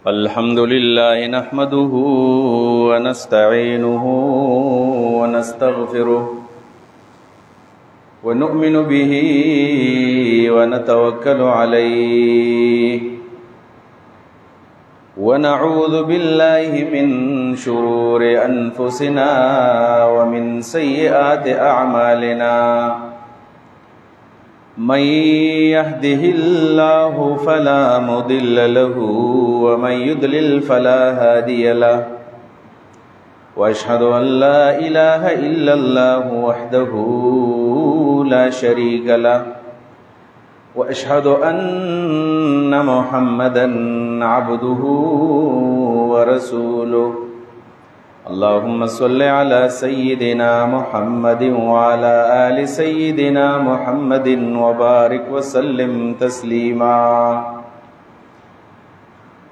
الحمد لله نحمده ونستعينه ونستغفره ونؤمن به ونتوكل عليه ونعوذ بالله من شرور أنفسنا ومن سيئات أعمالنا من يهده الله فلا مضل له ومن يضلل فلا هادي له وأشهد أن لا إله إلا الله وحده لا شريك له وأشهد أن محمدا عبده ورسوله اللهم صل على سيدنا محمد وعلى آل سيدنا محمد وبارك وسلم تسليما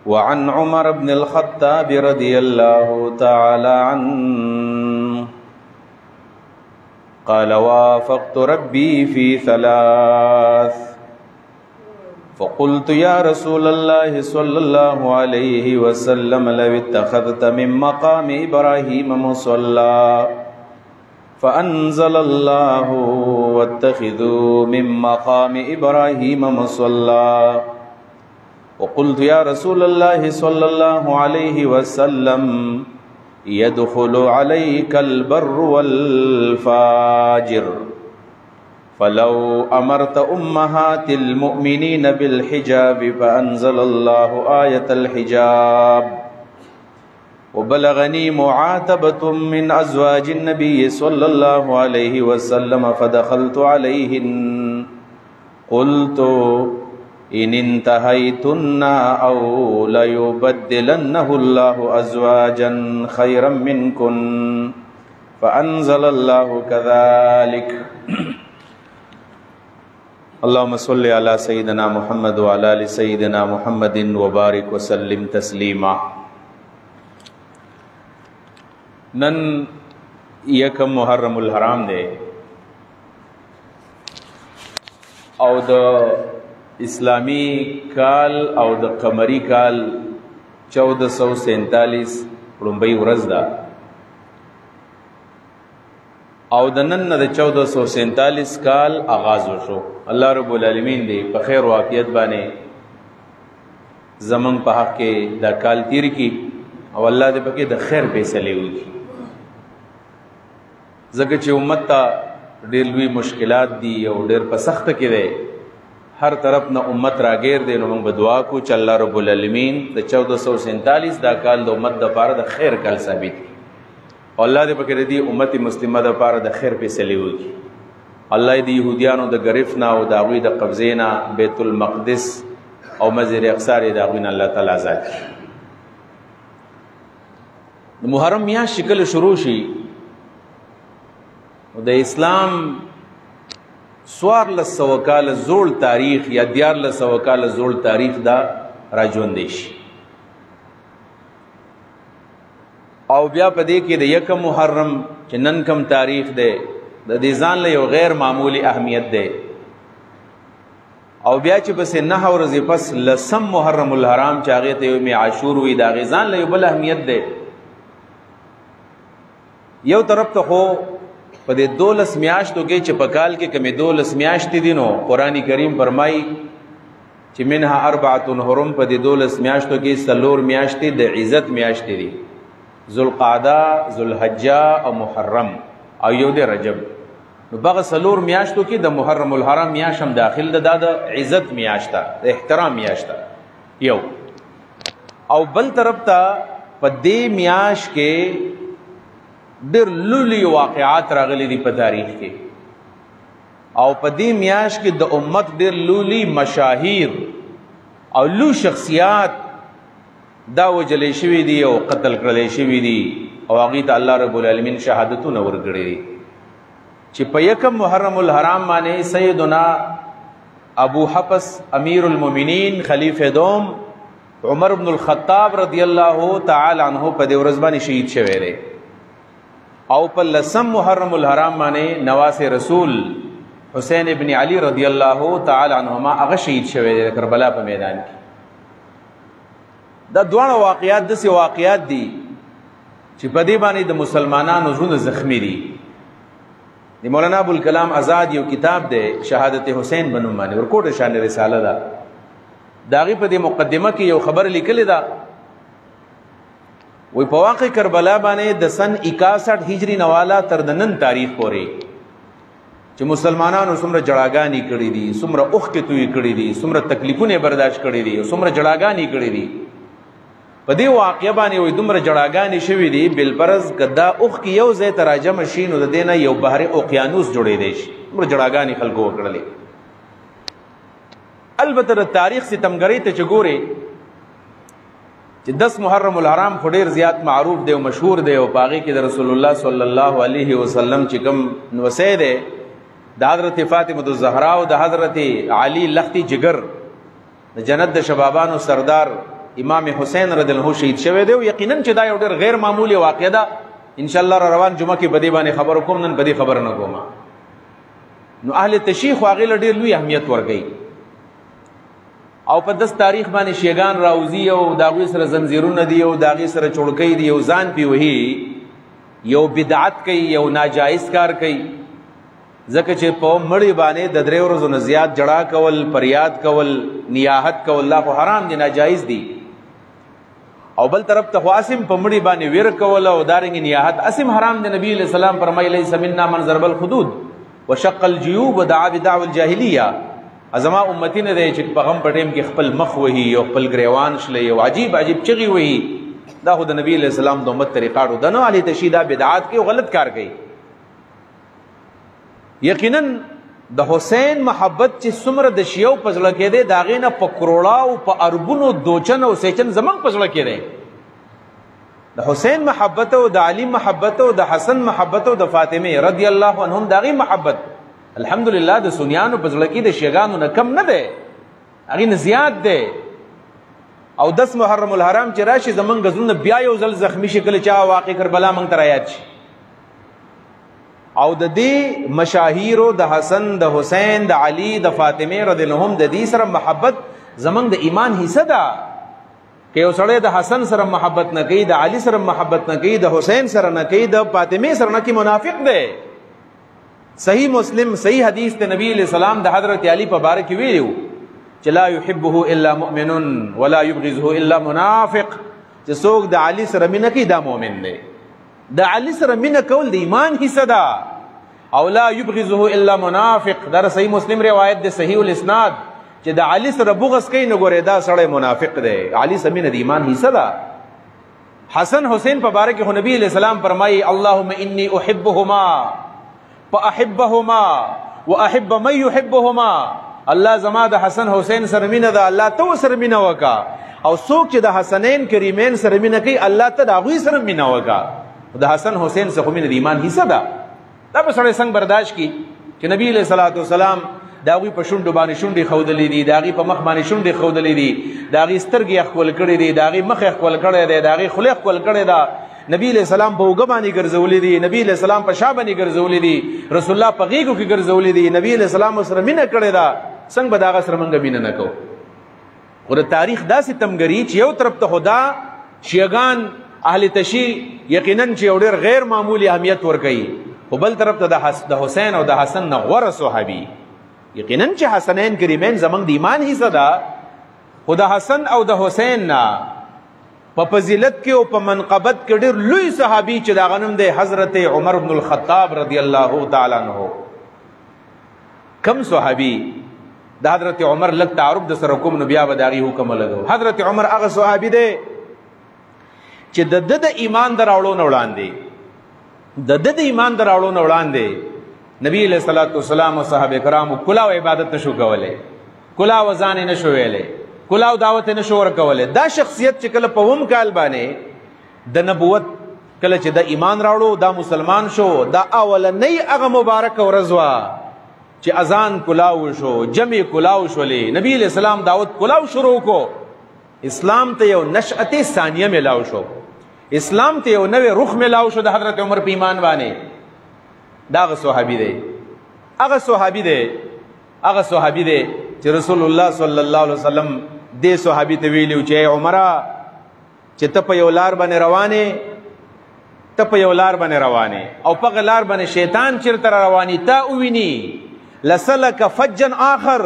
وعن عمر بن الخطاب رضي الله تعالى عنه قال وافقت ربي في ثلاث فقلت يا رسول الله صلى الله عليه وسلم لو اتخذت من مقام إبراهيم مصلى فأنزل الله واتخذوا من مقام إبراهيم مصلى وقلت يا رسول الله صلى الله عليه وسلم يدخل عليك البر والفاجر فلو أمرت أمهات المؤمنين بالحجاب فأنزل الله آية الحجاب وبلغني معاتبة من أزواج النبي صلى الله عليه وسلم فدخلت عليهن قلت إن انتهيتن أو ليبدلنه الله أزواجا خيرا منكن فأنزل الله كذلك اللهم صل على سيدنا محمد وعلى آل سيدنا محمد وبارك وسلم تسلیما. نن یکم محرم الحرام دے او د اسلامی کال او د قمری کال 1447 لومبۍ ورځ ده او د نن د 1447 کال آغاز وشو. الله رب العالمین دی په خیر واقعیت باندې زمون په حق کې د کال تیر کی او الله دې پکې د خیر فیصله وکړي ځکه چې امت ته ډېر لوی مشکلات دي او ډېر په سخت کې دی هر طرف نه امت راګیر دی. نو موږ به دعا کو چې الله رب العالمین د 1447 دا کال د امت لپاره د خیر کال ثابت الله دې پکې دې امت مسلمه د لپاره د خیر فیصله وکړي. الله دې يهوديانو د غرفنا او د هغوی د قبضینا بیت المقدس او مسجد اقصی د هغوی نه الله تعالی آزاد کړي. د محرم میاشت شکل شروع شي د اسلام 1400 کال زوړ تاریخ یا 1400 کال زوړ تاریخ دا راژوندی شي او بیا په دې کې د یکم محرم چې نن کم تاریخ دی د دې ځان له یو غیر معمولی اهمیت دی او بیا چې بس 9 ورځې پس لسم محرم الحرام چې هغه ته یوم عاشور وي دا غي ځان له یو بل اهمیت دی. یو طرف ته خو په دې 12 میاشتو کې چې په کال کې کمې 12 میاشتې دي نو قرآن کریم فرمایي چې منها 4 حرم په دې 12 میاشتو کې 4 میاشتې د عزت میاشتې دي ذوالقعده ذوالحجه او محرم او یو د رجب. نو بغه 4 میاشتو کې د محرم الحرام میاشت هم داخل ده د عزت میاشت ده د احترام میاشت ده یو او بل طرف ته په دې میاشت کې ډېر لوی واقعات راغلي دي په تاریخ کې او په دې میاشت کې د امت ډېر لوی مشاهیر او لوی شخصیات دا وجلې شوي دي او قتل کړل شوي دي او هغه ته الله رب العالمین شهادتونه ورکړي دي چې په یکم محرم الحرام باندې سیدنا ابو حفص امیر المؤمنین خلیفہ دوم عمر بن الخطاب رضی الله تعالی عنہ په دې ورځ باندې شهید شوی دی او په لسم محرم الحرام باندې نواس رسول حسین ابن علی رضی الله تعالی عنهما هغه شهید شوی دی کربلا په میدان کې. دا دواړه واقعات داسې واقعات دي چې په دې باندې د مسلمانانو زړونه زخمی دي. د مولانا ابوالکلام آزاد یو کتاب دی شهادت حسین بنوم باندې ورکوټه شان رساله ده، د هغې په دې مقدمه کې یو خبر لیکلې ده، وی په واقع کربلا باندې د سن 61 هجری نواله تر د نن تاریخ پورې چې مسلمانانو څومره جړاګانې کړي دي، څومره اوښکې تویې کړي دي، څومره تکلیفونه برداشت کړي دي، څومره جړاګانې کړي دي، په دې واقعه باندې وایي دومره جړاګانې شوي دي بالفرض که دا اوښکې یو ځای ته راجمع شي نو د دې نه یو بحر اوقیانوس جوړېدی شي. دومره جړاګانې خلکو وکړلې. البته د تاریخ ستمګرۍ ته چې ګورې چې 10 محرم الحرام خو ډېر زیات معروف دی او مشهور دی او په هغې کې د رسول الله صلی الله علیه وسلم چې کوم نوسی دی د حضرت فاطمة الزهرا او د حضرت علي لختی جگر د جنت د شبابانو سردار امام حسین رضی الله عنه شهید شوی دی او یقینا چې دا یو ډېر غیر معمولی واقعه ده. ان شاء الله روان جمعه کې بدی باندې خبر کوم، نن بدی خبر نه کوم. نو اهل تشیخ واغې له ډېر لوی اهمیت ورکوي او په 10 تاریخ باندې شیګان راوزي او د هغوی سره زنځیرونه دي او د هغې سره چوړکۍ دي او ځان پې وهي، یو بدعت کوي، یو ناجایز کار کوي. ځکه چې په مړی باندې د 3 ورځو نه زیات جړا کول، فریاد کول، نیاحت کول دا خو حرام دي، ناجایز دي. او بل طرف ته خو اسم په مړی باندې ویر کول او دارنګ نیاحت اسم حرام دي. نبی علیہ السلام فرمایي لیس منا من ضرب الخدود وشق الجيوب ودعا بدعوى الجاهلیه. ازما امتی نه دی چې په غم په ټیم کې خپل مخ وهي او خپل ګریوان شلی او عجیب عجیب چغې وهي. دا خو د نبی علیہ السلام د امت طریقاړو ده. نو اهل تشیع دا بدعات کوي او غلط کار کوي. یقینا د حسین محبت چې څومره د شیعو په زړه کې دی د هغې نه په کروړه او په اربونو دوچن او سیچن زموږ په زړه کې دی. د حسین محبت او د علي محبت او د حسن محبت او د فاطمه رضی الله عنهم د هغې محبت الحمدلله د سنیانو په زړه کې د شیعګانو نه کم نه دی، هغې نه زیات دی. او 10 محرم الحرام چې راشي زموږ زړونه بیا یو ځل زخمی شي کله چې هغه واقع کربلا موږ ته رایاد شي. او د دې مشاهیرو د حسن، د حسین، د علي، د فاطمه رضی الله عنهم د دې سره محبت زمونږ د ایمان حصه ده. که یو سړی د حسن سره محبت نه کوي، د علي سره محبت نه کوي، د حسین سره نه کوي، د فاطمه سره نه کوي، منافق دی. صحیح مسلم صحیح حدیث ته نبی علیہ السلام د حضرت علی په باره کې ویلو چې لا يحبه الا مؤمن ولا يبغضه الا منافق، چې څوک د علي سره مینه کوي دا مؤمن دی. د علي سره مینه کول د ایمان حصه ده. او لا يبغضه الا منافق، دا صحیح مسلم روایت ده صحیح الاسناد چې د علي سره بغض کوي نو ګوره دا سړی منافق دی. علي سره مینه د ایمان حصه ده. حسن حسین په باره کې خو نبی علیہ السلام فرمایي اللهم انی احبهما فاحبهما واحب من يحبهما. الله زما د حسن حسین سره مینه ده، الله ته سره مینه وکا. او څوک چې د حسنین کریمین سره مینه کوي الله ته د هغوی سره مینه وکا. د حسن حسین څخه مینه د ایمان حصه ده. دا به سړی څنګه برداشت کړي چې نبی علیہ الصلوۃ والسلام د هغوی په شونډو باندې شونډې ښودلې دي، د هغې په مخ باندې شونډې ښودلې دي، د هغې سترګې یې ښکول کړې دي، د هغې مخ یې ښکول کړی دی، د هغې خوله یې ښکول کړې ده. نبی علیہ السلام په اوږه باندې ګرځولې دي، نبی علیہ السلام په شا باندې ګرځولې دي، رسول الله په غېږو کې ګرځولې دي، نبی علیہ السلام سره مینه کړې ده. څنګه به د هغه سره موږ مینه نه کوو؟ خو د تاریخ داسې تمګري چې یو طرف ته خو دا شیعګان اهل تشیع یقینا چې یو ډېر غیر معمولي اهمیت ورکوي، خو بل طرف ته د حسین او د حسن نه غوره صحابي. یقینا چې حسنین کریمین زموږ د ایمان حصه ده. خو د حسن او د حسین نه په فضیلت کې او په منقبت کې ډېر لوی صحابي چې د هغه نوم دی حضرت عمر بن الخطاب رضی الله تعالی عنه. کم صحابي د حضرت عمر لږ تعارف د سره کوم نو بیا به د هغې حکم ولګو. حضرت عمر هغه صحابي دی چې د ده د ایمان د راوړو نه وړاندې نبی علیہ الصلوۃ والسلام او صحابه کرامو کلاو عبادت نشو کولی، کلاو ځان نشو ویلی، کلاو دعوت نشو ورکولی. دا شخصیت چې کله په 9 کال باندې د نبوت کله چې د ایمان راوړو دا مسلمان شو، دا اولنۍ هغه مبارک ورځ وه چې اذان کلاو شو، جمع کلاو شولې، نبی علیہ السلام دعوت کلاو شروع کو. اسلام ته یو نشأت ثانیه ملاو شو، اسلام ته یو نوې روح ملاو شو د حضرت عمر په ایمان باندې. دا هغه صحابي دی چې رسول الله صلی الله علیه وسلم دې صحابي ته ویلي چې عمره چې ته په یو لار باندې روانې او په لار باندې شیطان چیرته رواني تا وویني لسلک فجا آخر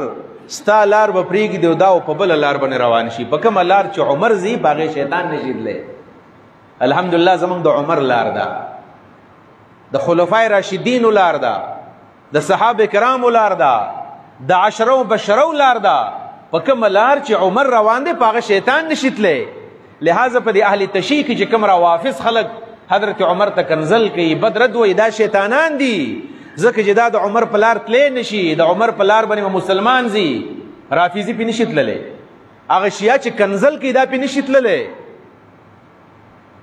ستا لار به پرېږدي او دا او په بله لار باندې روان شي. په کومه لار چې عمر ځي په هغې شیطان نشي تللی. الحمدلله زمونږ د عمر لار ده، د خلفای راشدینو لار ده، د صحابه کرامو لار ده، د عشرو بشرو لار ده. په کومه لار چې عمر روان دی په هغه شیطان نشي تللی. لہذا په دې اهل تشیع کې چې کوم روافض خلک حضرت عمر ته کنزل کوي، بد رد وایي دا شیطانان دي، ځکه چې دا د عمر په لار تللی نشي، د عمر په لار باندې مسلمان ځي. رافضي پې نشي تللی، هغه شیعه چې کنزل کوي دا پې نشي تللی.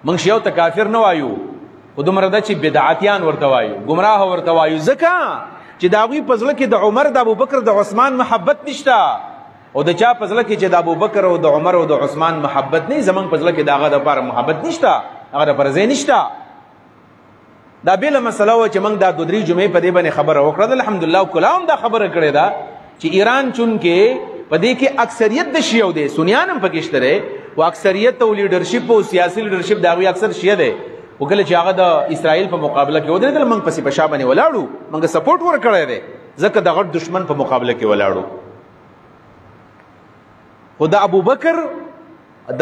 موږ شیعو ته کافر نه وایو، خو دومره ده چې بدعتیان ورته وایو، ګمراه ورته وایو، ځکه چې د هغوی په زړه کې د عمر د ابوبکر د عثمان محبت نشته، او د چا په زړه کې چې د ابوبکر او د عمر او د عثمان محبت نه، زمونږ په زړه کې د هغه دپاره محبت نشته، هغه دپاره ځای نشته. دا بېله مسله وه چې موږ دا 2-3 جمعې په دې باندې خبره وکړه. الحمدلله کلا هم دا خبره کړې ده چې ایران چونکې په دې کې اکثریت د شیعو دی، سنیان هم پکې شته دی، و اکثریت او لیډرشپ او سیاسي لیډرشپ د هغوی اکثر شیعه دی. و کله چې هغه د اسرائیل په مقابله کې ودرېدل، موږ پسې په شا باندې ولاړو، موږ سپورټ ورکړی دی، ځکه د غټ دشمن په مقابله کې ولاړو. خو د ابوبکر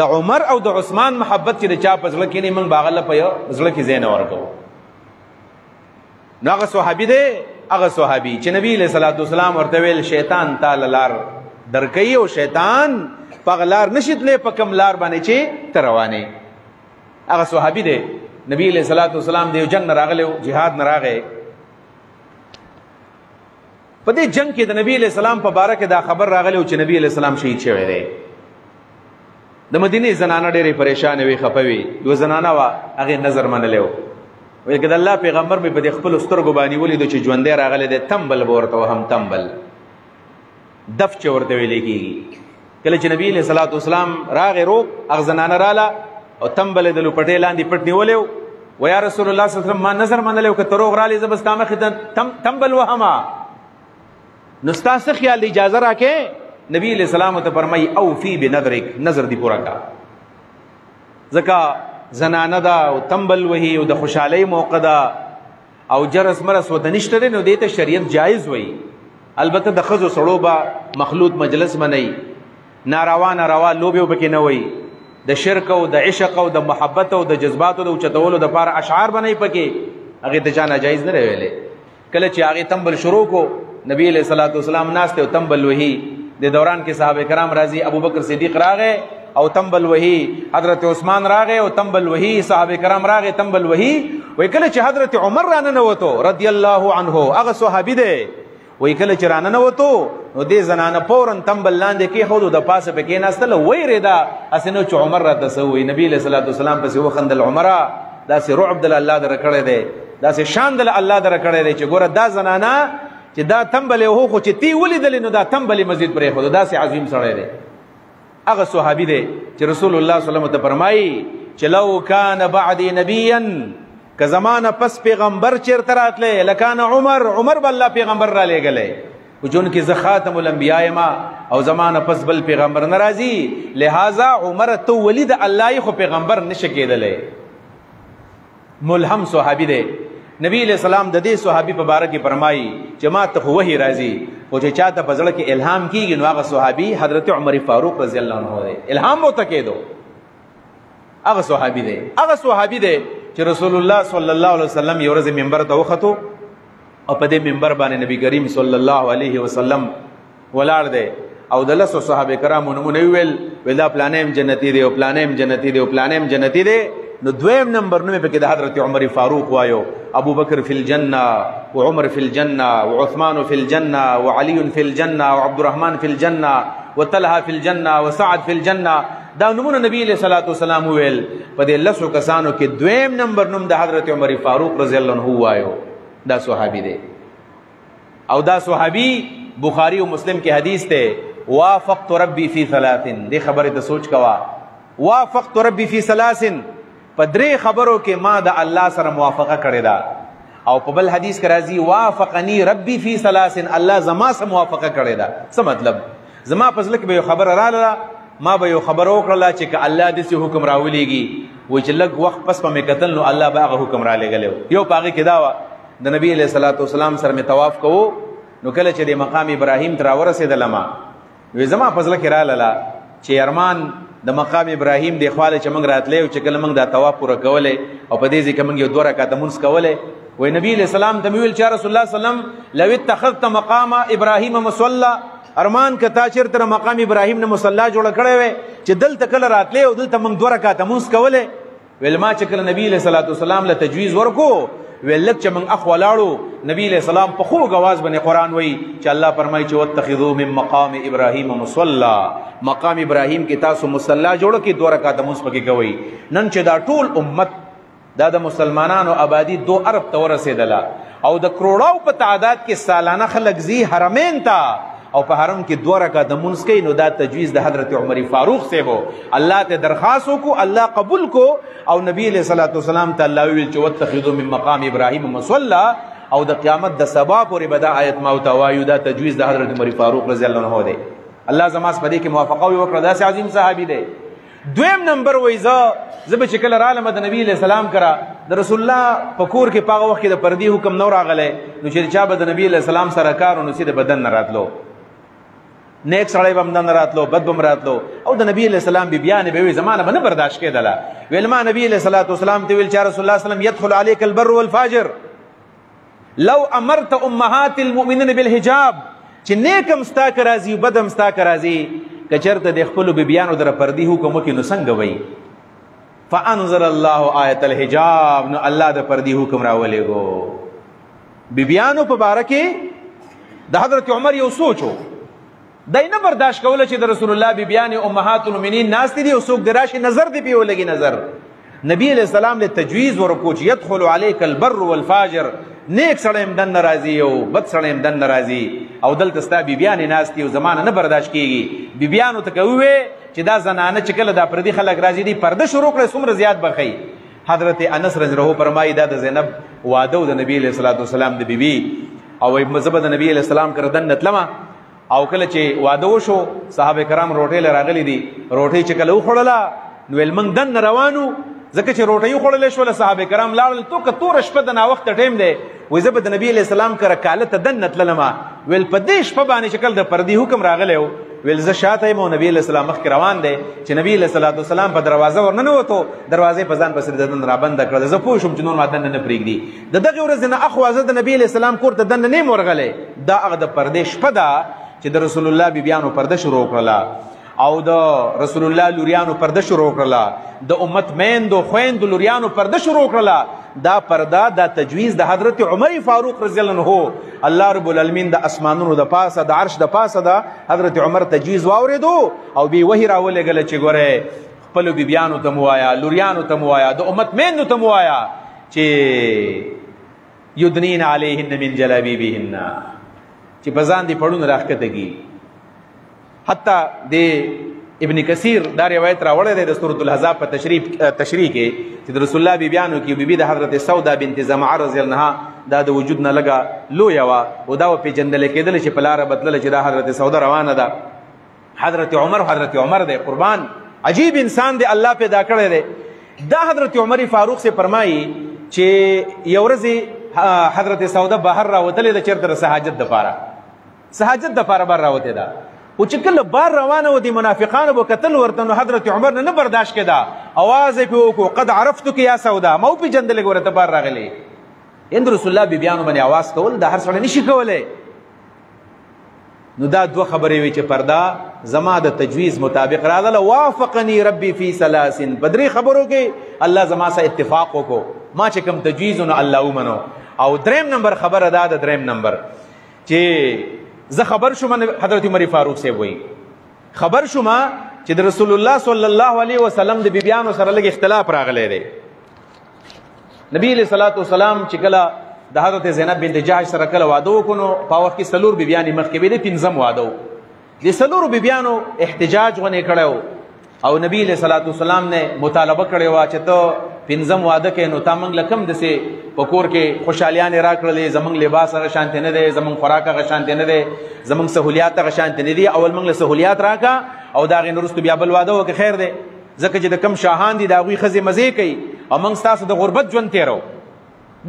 د عمر او د عثمان محبت چې د چا په زړه کې نه، موږ به هغه له په زړه کې ځای نه ورکوو. نو هغه صحابي دی، هغه صحابي چې نبی علیه صلات وسلام ورته ویل شیطان تاله لار درکوي او شیطان په هغه لار نشي تللی په کوم لار باندې چې ته روانې. هغه صحابي دی، نبی علیه صلات وسلام د یو جنګ نه راغلی، جهاد نه راغی. په دې جنگ کې د نبی علیه السلام په باره کې دا خبر راغلی چې نبی علیه السلام شهید شوی دی. د مدینې زنانه ډېرې پریشانې وې، خفه وې. یوه زنانه وه، هغې نظر منلی و، ویل که د الله پیغمبر مې په دې خپلو سترګو باندې ولیدو چې ژوندی راغلی دی، تمبل به ورته وهم، تمبل دف چې ورته ویلی کېږي. کله چې نبی علیه صلات وسلام راغی روغ، هغه زنانه راله او تمبل یې د لوپټې لاندې پټ نیولی و. و یا رسول الله صلی الله علیه وسلم ما نظر منلی و که ته روغ رالی زه به ستا مخې ته تمبل وهمه، نو ستا څه خیال دی، اجازه راکې؟ نبی علیہ السلام ته فرمایي اوفی بنظرک، نظر دی پوره کا، ځکه زنانه ده او تمبل وهي او د خوشحالۍ موقع ده او جرس مرس ورته نشته دی، نو دې ته شریعت جایز وایي. البته د ښځو سړو به مخلوط مجلس منئ، ناروا ناروا لوبې به پکې نه وایي، د شرک او د عشق او د محبت او د جذباتو د اوچتولو دپاره اشعار به نه پکې، هغې ته چا ناجایز نه دی ویلی. کله چې هغې تمبل شروع کو، نبی علیہ الصلوۃ والسلام ناست او تمبل وهي. د دوران کې صحابه کرام راضي، ابوبکر صدیق راغی او تمبل وهي، حضرت عثمان راغی او تمبل وهي، صحابه کرام راغی تمبل وهي. وای کله چې حضرت عمر راننوتو رضی الله عنه، هغه صحابي دی، وای کله چې راننوتو نو دې زنانه فورا تمبل لاندې کېښود او د پاسه پې کېناستله، ویرېده هسې نه چې عمر راته څه ووایي. نبي علیه صلات وسلام پسې وخندل، عمره داسې رعب دله الله دره کړی دی، داسې شان دله الله دره کړی دی چې ګوره دا زنانه چې دا تمبل یې هو، خو چې تی ولیدلې نو دا تمبل یې مزید پرېښود، داسې عظیم سړی دی. هغه صحابي دی چې رسول الله صلی الله علیه وسلم ته فرمایي چې لو کان بعدی نبیا، که زمانه پس پیغمبر چېرته راتلی لکان عمر به الله پیغمبر را لېږلی، خو چونکې زه خاتم الانبیا یم او زمانه پس بل پیغمبر نه راځي، لہذا عمر ته ولی د الله یې، خو پیغمبر نشه کېدلی. ملهم صحابي دی. نبی علیہ السلام د دې صحابي په باره کې فرمایي چې ما ته خو وحی راځي، خو چې چاته په زړه کې الهام کېږي نو هغه صحابي حضرت عمر فاروق رضی الله عنه دی، الهام ورته کېدو. هغه صحابي دی، هغه صحابي دی چې رسول الله صلی الله علیه وسلم یو ورځ منبر ته وختو او په دې منبر باندې نبی کریم صلی الله علیه وسلم ولاړ دی او د لسو صحابه کرامو نمونه ویل دا پلانیم جنتی دی او پلانیم جنتی دی او پلانیم جنتی دی. نو دویم نمبر نومې پکې د حضرت عمر فاروق وایو، ابو بکر فی الجنه وعمر فی الجنه وعثمان فی الجنه وعلی فی الجنه وعبد الرحمن فی الجنه وطلحه فی الجنه وسعد فی الجنه. دا نمونه نبی علیہ الصلوۃ والسلام ویل. په دې لسو کسانو کې دویم نمبر نوم د حضرت عمر فاروق رضی الله عنه وایو. دا صحابي دی او دا صحابي بخاری او مسلم کې حدیث ته وافقت ربی فی ثلاث. دې خبره ته سوچ کوا، وافقت ربی فی ثلاث، په درې خبرو کې ما د الله سره موافقه کړې ده. او په بل حدیث کې راځي وافقنی ربی فی ثلاث، الله زما سره موافقه کړې ده. څه مطلب؟ زما په ځل کې به یو خبره رااله ما به یو خبر وکړه چې که الله دې حکم راولېږي وای چې لږ وخت پس په مې کتل نو الله به هغه حکم را لېږلی یو په هغې کې دا وه د نبي علیه صلات وسلام سره مې طواف کوو نو کله چې د مقام ابراهیم ته راورسېدلم وی زما په زړه کې راغله چې ارمان د مقام ابراهیم دی خواله چې موږ راتلی او چې کله موږ دا طواف پوره کولی او په دې ځای کې موږ یو 2 رکعته مونځ کولی وی نبی علیه السلام ته مې ویل چې رسول الله وسلم لو اتخذت مقام ابراهیم مصلی ارمان که تا چېرته مقام ابراهیم نه مصلی جوړه کړی وی چې دلته کله راتلی او دلته موږ 2 رکعته مونځ کولی ویل ما چې کله نبی علیه صلات وسلام له تجویز ورکو ویل لږ چې موږ اخ ولاړو نبی علیه السلام په خوږ اواز باندې قرآن وایي چې الله فرمایي چې واتخذوا من مقام ابراهیم مصلی مقام ابراهیم کې تاسو مصلی جوړه کې 2 رکعته مونځ پکې کوئ نن چې دا ټول امت دا د مسلمانانو آبادی 2 ارب ته ورسېدله او د کروڑاو په تعداد کې سالانه خلک ځي حرمین ته او په حرم کې 2 رکعته مونځ کوي نو دا تجویز د حضرت عمر فاروق صاحب الله ته درخواست وکړو الله قبول کو او نبی علیہ الصلوۃ والسلام ته الله ویل چې واتخذوا من مقام ابراهیم مصلی او د قیامت د سبا پورې به دا آیت ما او وایو دا تجویز د حضرت عمر فاروق رضی الله عنه دی الله زماس په دې کې موافقه وکړه دا عظیم صحابي دی دویم نمبر وایزه زب چې کله رالم د نبی علیہ السلام کرا د رسول الله په کور کې پاغه وخت د پردي حکم نو راغله نو چې چا به د نبی علیہ السلام سره کار نو سید بدن نه راتلو نیک سړی به نه راتلو بد بم راتلو او د نبی علیہ السلام بیان به زمانه به نه برداشت کېدله ویل ما نبی علیہ الصلوۃ والسلام ته ویل چې رسول الله صلی الله علیه وسلم يدخل عليك البر والفاجر لو امرت امهات المؤمنين بالحجاب چې نیکم ستا کرازي بدم ستا کرازي کچرته د خپل بیانو در پردي حکم کې نو څنګه وای فانزل الله آیت الحجاب نو الله د پردي حکم راولېګو بیانو په باره کې د حضرت عمر یو سوچو دای نه برداشت کوله چې د رسول الله بیان امهات المؤمنین ناس دي او څوک دراشي نظر دی پیو لګي نظر نبی علیہ السلام له تجویز ورکو چې يدخل عليك البر والفاجر نیک سړی هم دن ناراضي او بد سړی هم دن ناراضي او دلته ستا بیان ناس دي او زمانه نه برداشت کیږي بیانو ته کوي چې دا زنانه چې کله دا پردي خلک راځي دي پرده شروع کړي څومره زیات بخي حضرت انس رضی الله عنه فرمایي دا د زینب واده د نبی علیہ الصلوۃ والسلام د بیبي او مذهب د نبی علیہ السلام کردن نتلمه او کله چې واده وشو صحابه کرام روټي لراغلي دي روټي چې کله وخړله نو المنګ دن روانو ځکه چې روټي وخړل شو صحابه کرام لاړل تو کتور شپه د نا وخت ټیم دی وې زه د نبی علیہ السلام کر کاله ته دن نتللما ویل په دې شپه باندې شکل د پردي حکم راغلی ویل زه شاته مو نبی علیہ السلام مخ روان دی چې نبی علیہ الصلوۃ والسلام په دروازه ورننه وته دروازه په ځان پسې ددن را بند کړل زه پوه شم چې نور ما دن نه پریږدي د دغه ورځ نه اخوازه د نبی علیہ السلام کور ته دن نه مرغله دا هغه د پردې شپه ده چې د رسول الله بیانو پرده شروع کړله او د رسول الله لوریانو پرده شروع کړله د امت میندو خويندو لوریانو پرده شروع کړله دا پرده دا تجویز د حضرت عمر فاروق رضی الله عنه الله رب العالمین د اسمانونو د پاسه د عرش د پاسه د حضرت عمر تجویز واوریدو او بي وحی راولېګل چې ګوره خپل بیانو ته موایا لوریانو ته موایا د امت میندو ته موایا چې یدنین علیهن من جلابیبهن چې بزان دی پړون راخته کی حتی د ابن کثیر دا روایت راوړی دی د سورۃ الاحزاب په تشریح کې چې د رسول الله بیانو کې بیبي د حضرت سودا بنت زمعه رضی الله عنها دا د وجود نه لګه لوی وا او دا په جندل کېدل چې په لار بدل چې دا حضرت سودا روانه ده حضرت عمر دی قربان عجیب انسان دی الله پیدا کړی دی دا حضرت عمر فاروق سے فرمایي چې یو ورځ حضرت سودا بهر راوتلې د چرته سہاجت د پاره بار راوته ده او چې کله بار روانه و دي منافقانو به قتل ورته نو حضرت عمر نه برداشت کړه आवाज یې وکړو قد عرفتك یا سودا مو په جندل ګورته بار راغلی اند رسول الله بیانو باندې आवाज کول د هر سړی نشي کولای نو دا دوه خبرې وي چې پردا زما د تجویز مطابق راغله وافقني ربي في ثلاث بدري خبرو کې الله زما سره اتفاق وکړو ما چې کوم تجویز نو الله ومنو او دریم نمبر خبره دا د دریم نمبر چې زه خبر شوم حضرت عمر فاروق سے وای خبر شوم چې د رسول الله صلی الله علیه وسلم د بیبیانو سره لږ اختلاف راغلی دی نبی علیہ الصلوۃ والسلام چې کله د حضرت زینب بنت جحش سره کله واده وکړو په وخت کې سلور بیبیانی مخکې به د پنځم واده د سلور بیبیانو احتجاج ونه کړو او نبی علیہ الصلوۃ والسلام نے مطالبه کړی و چې ته پنځم واده کې نو تا موږ لکم دسې په کور کې خوشحالیانې راکړلې زموږ لباس هغه شانتې نه دی زموږ خوراک هغه شانتې نه دی زموږ سهولیات هغه شانتې نه دي اول موږ له سهولیات راکړه او د هغې نه وروسته بیا بل واده وکړه خیر دی ځکه چې د کم شاهان دي د هغوی ښځې مزې کوي او موږ ستاسو د غربت ژوند تېرو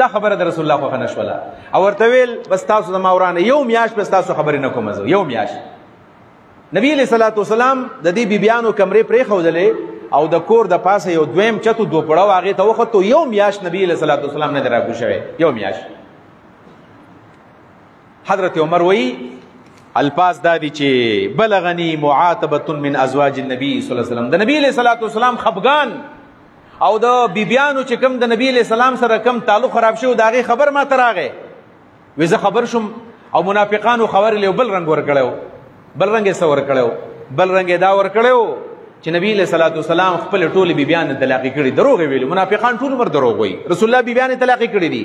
دا خبره د رسول الله خوښه نه شوله او ورته ویل بس تاسو زما ورانه یو میاشت به ستاسو خبرې نه کومه زه یو میاشت نبي علیه صلات وسلام د دې بیبیانو کمرې پرېښودلې او د کور د پاسه یو دویم چت و 2 پړاو هغې ته وختو یو میاشت نبي علیه صلات وسلام نه دی راکوز شوی یو میاشت حضرت عمر وایي الفاظ دا دي چې بلغني معاتبه من ازواج النبي صلی الله علیه وسلم د نبی علیه صلات وسلام خفګان او د بیبیانو چې کوم د نبی علیه السلام سره کوم تعلق خراب شو د هغې خبر ما ته راغی وایي زه خبر شوم او منافقانو خبر یې بل رنګ ورکړی بل رنګ یې څه ورکړی بل رنګ یې دا ورکړی چې نبی علیه صلات وسلام خپل ټولې بیبیانې طلاقې کړي دروغ یې ویلي منافقان ټول عمر دروغ وایي رسول الله بیبیانې طلاقې کړي دي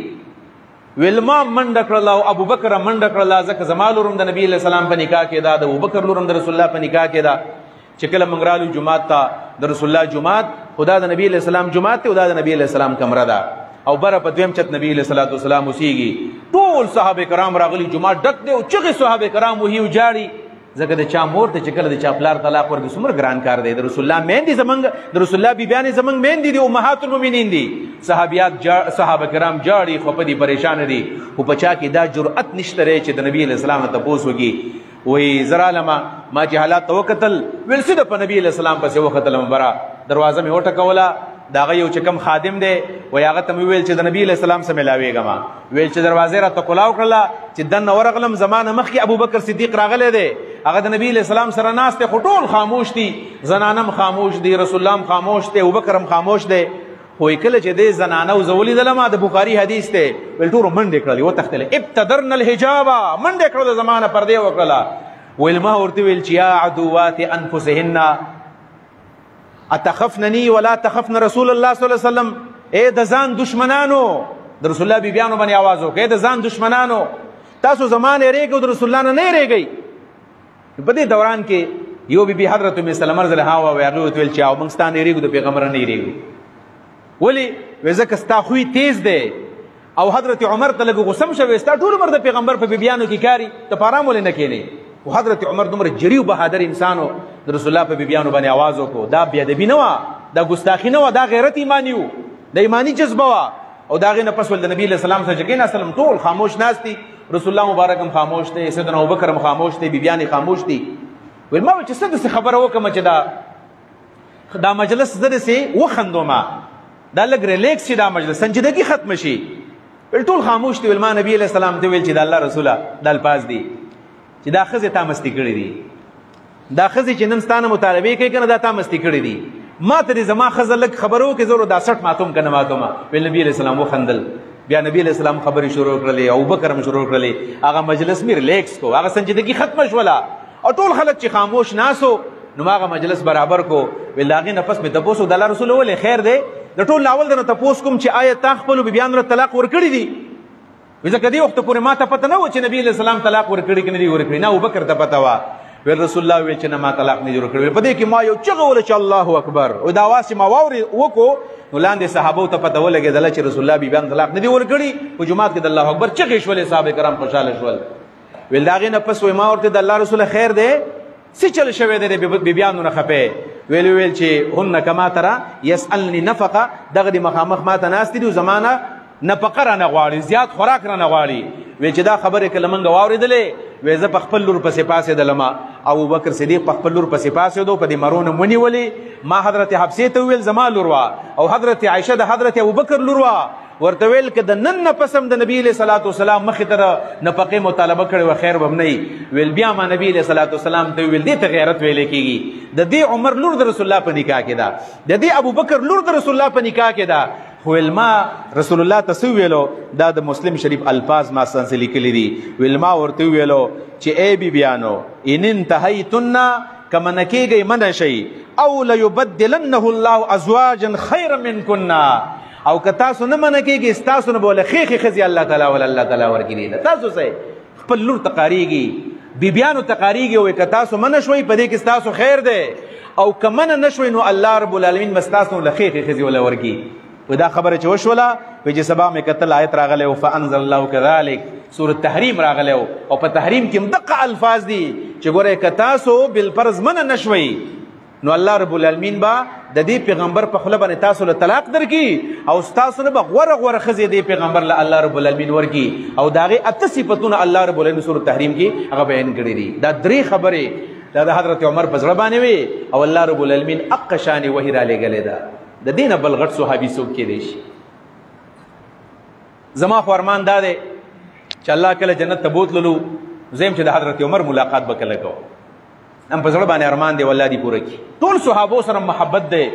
ویل ما منډه کړله او ابوبکر منډه کړله ځکه زما لور هم د نبي علیه السلام په نکاح کې ده د ابوبکر لور هم د رسول الله په نکاح کې ده چې کله موږ رالو جومات ته د رسول الله جومات خو دا د نبي علیه السلام جومات دی او دا د نبي علیه السلام کمره ده او بره په دویم چت نبي علیه صلات وسلام اوسېږي ټول صحابه کرام راغلي جومات ډک دی او چغې صحابه کرام وهي او جاړي ځکه د چا مور ته چې کله د چا پلار طلاق ورکړي څومره ګران کار دی د رسول الله میندې زموږ د رسول الله بیبیانې زموږ میندې دي امهات المؤمنین دي صحابه کرام جاړي خو په دې پریشانه دي خو په چا کې دا جرأت نشته دی چې د نبي علیه السلام نه تپوس وکړي وایي زه رالمه ما چې حالات ته وکتل ویل څه ده په نبي علیه السلام پسې وختلم بره دروازه مې وټکوله د هغه یو چې کوم خادم دی وایي هغه ته مې وویل چې د نبي علیه السلام سره میلاوېږم ویل چې دروازې راته کلاو کړله چې دننه ورغلم زما نه مخکې ابوبکر صدیق راغلی دی هغه د نبی علیه السلام سره ناست دی خو ټول خاموش دي زنانه هم خاموش دي رسول الله هم خاموش دی ابوبکر هم خاموش دی خو کله چې دې زنانه و زه ولیدلم د بخاري حدیث دی ویل ټولو منډې کړلې وتښتلې ابتدرن الحجابه منډې کړله زما نه پردې وکړله ویل ما ورته ویل چې یا عدوات انفسهن اتخفنني ولا تخفن رسول الله صلی الله علیه وسلم ای د ځان دشمنانو د رسول الله بیبیانو باندې آواز وکړئ د ځان دشمنانو تاسو زما نه یریږئ او د رسول الله نه یریږئ په دې دوران کې یو بیبي حضرت ام سلمه رضی الله عنها هغې ورته ویل چې او موږ ستا نه یریږو د پیغمبر نه یریږو ولې وایي ځکه ستا خوی تیز دی او حضرت عمر ته لږ غوسه هم شوی ستا ټول عمر د پیغمبر په بیبیانو کې کاري ته په ارام ولې نه کښېنې خو حضرت عمر دومره جري و بهادر انسان و د رسول الله په بیبیانو باندې آواز وکړو دا بېادبي نه وه دا ګستاخي نه وه دا غیرت ایماني و د ایماني جذبه وه او د هغې نه پس ول د نبي علیه السلام سره چې کېناستلم ټول خاموش ناست دي رسول الله مبارک هم خاموش دی سیدنا ابوبکر هم خاموش دی بیبیانې خاموش دي ویل ما ویل چې څه داسې خبره وکړم چې دا مجلس زه داسې وخندومه دا لږ ریلیکس شي دا مجلس سنجیدګي ختمه شي ویل ټول خاموش دي ویل ما نبي علیه السلام ته ویل چې د الله رسوله دا الفاظ دي چې دا ښځې تا مستی کړي دي دا ښځې چې نن ستا نه مطالبې کوي که نه دا تا مستی کړي دي ما ته دې زما ښځه لږ خبره وکړې زه دا 60 ماتوم که نه ماتومه ویل نبي علیه السلام وخندل بیا نبی علیه السلام خبرې شروع کړلې ابوبکر هم شروع کړلې هغه مجلس مې ریلیکس کو هغه سنجیدګي ختمه شوله او ټول خلک چې خاموش ناسو نو ما هغه مجلس برابر کو ویل د هغې نه پس مې تپوس د الله رسول ولې خیر دی د ټول اول درنه تپوس کوم چې آیا تا خپلو بیبیانو له طلاق ورکړي دي وایي ځکه دې وخته پورې ما ته پته نه وه چې نبي علیه السلام طلاق ورکړي که نه دي ورکړي نه ابوبکر ته پته وه ویل رسول الله ویل چې نه ما طلاق نه دي ورکړي په دې کې ما یو چغه وله چې الله اکبر او دا اواز چې ما وکړو نو لاندې صحابو ته پته ولګېدله چې رسول الله بیبیان طلاق نه دي ورکړي په جومات کې د الله اکبر چغې شولې صحابه کرام خوشحاله شول ویل د هغې نه پس وایي ما ورته د الله رسوله خیر دی څه چل شوی دی د بیبیانو نه خفې ویل چې هن کما ترى یسألني نفقه دغه د مخامخ ما ته ناستې دي زمانه نفقه رانه غواړي زیات خوراک رانه غواړي وی چې دا خبرې کله موږ واورېدلې وی زه په خپل لور پسې پاڅېدلم ابوبکر صدیق په خپل لور پسې پاڅېدو په دې مرو نه ونیولې ما حضرت حفصې ته وویل زما لور وه او حضرت عایشه د حضرت ابوبکر لور وه ورته ویل که د نن نه پس هم د نبي علیه صلات وسلام مخې ته د نفقې مطالبه کړې وه خیر به هم نه ویل بیا ما نبي علیه صلات وسلام ته ویل دې ته غیرت ویلی کېږي د دې عمر لور د رسول الله په نکاح کې ده د دې ابوبکر لور د رسول الله په نکاح کې ده خو ویل ما رسول الله ته څه ویلو دا د مسلم شریف الفاظ ما ستاسې لیکلي دي ویل ما ورته وویلو چې ای بیبیانو ان انتهیتن که منع کېږئ منع شئ او لیبدلنه الله ازواجا خیرا منکن او که تاسو نه منع کېږئ ستاسو نه به وله ښې ښځې الله تعالی وله الله تعالی ورکړي تاسو څه خپل لور ته قاریږي بیبیانو ته قاریږي وایي که تاسو منع شوئ په دې کې ستاسو خیر دی او که منع نه شوئ نو الله رب العالمین به ستاسو له ښې ښځې وله ورکړي دا خبره چې وشوله وی چې سبا مې کتل آیت راغلی و فانزل الله كذلك سورة تحریم راغلی و او په تحریم کې هم دقه الفاظ دي چې ګوره که تاسو بالفرض منع نشوئ نو الله رب العالمین با د دې پیغمبر په خوله باندې تاسو له طلاق درکړي او ستاسو نه به غوره غوره ښځې دې پیغمبر له الله رب العالمین ورکړي او د هغې 8 صفتونه الله رب العالمین سورة تحریم کې هغه بیان کړي دي. دا 3 خبرې دا د حضرت عمر په زړه باندې وي او الله رب العالمین اق شان وحی را لېږلې ده. د دې نه بل غټ صحابي څوک کېدی شي؟ زما خو ارمان دا دی چې الله کله جنت ته بوتللو زه یم چې د حضرت عمر ملاقات به کله کوم. هم په زړه باندې ارمان دی والله دې پوره کړي. ټول صحابو سره محبت دی.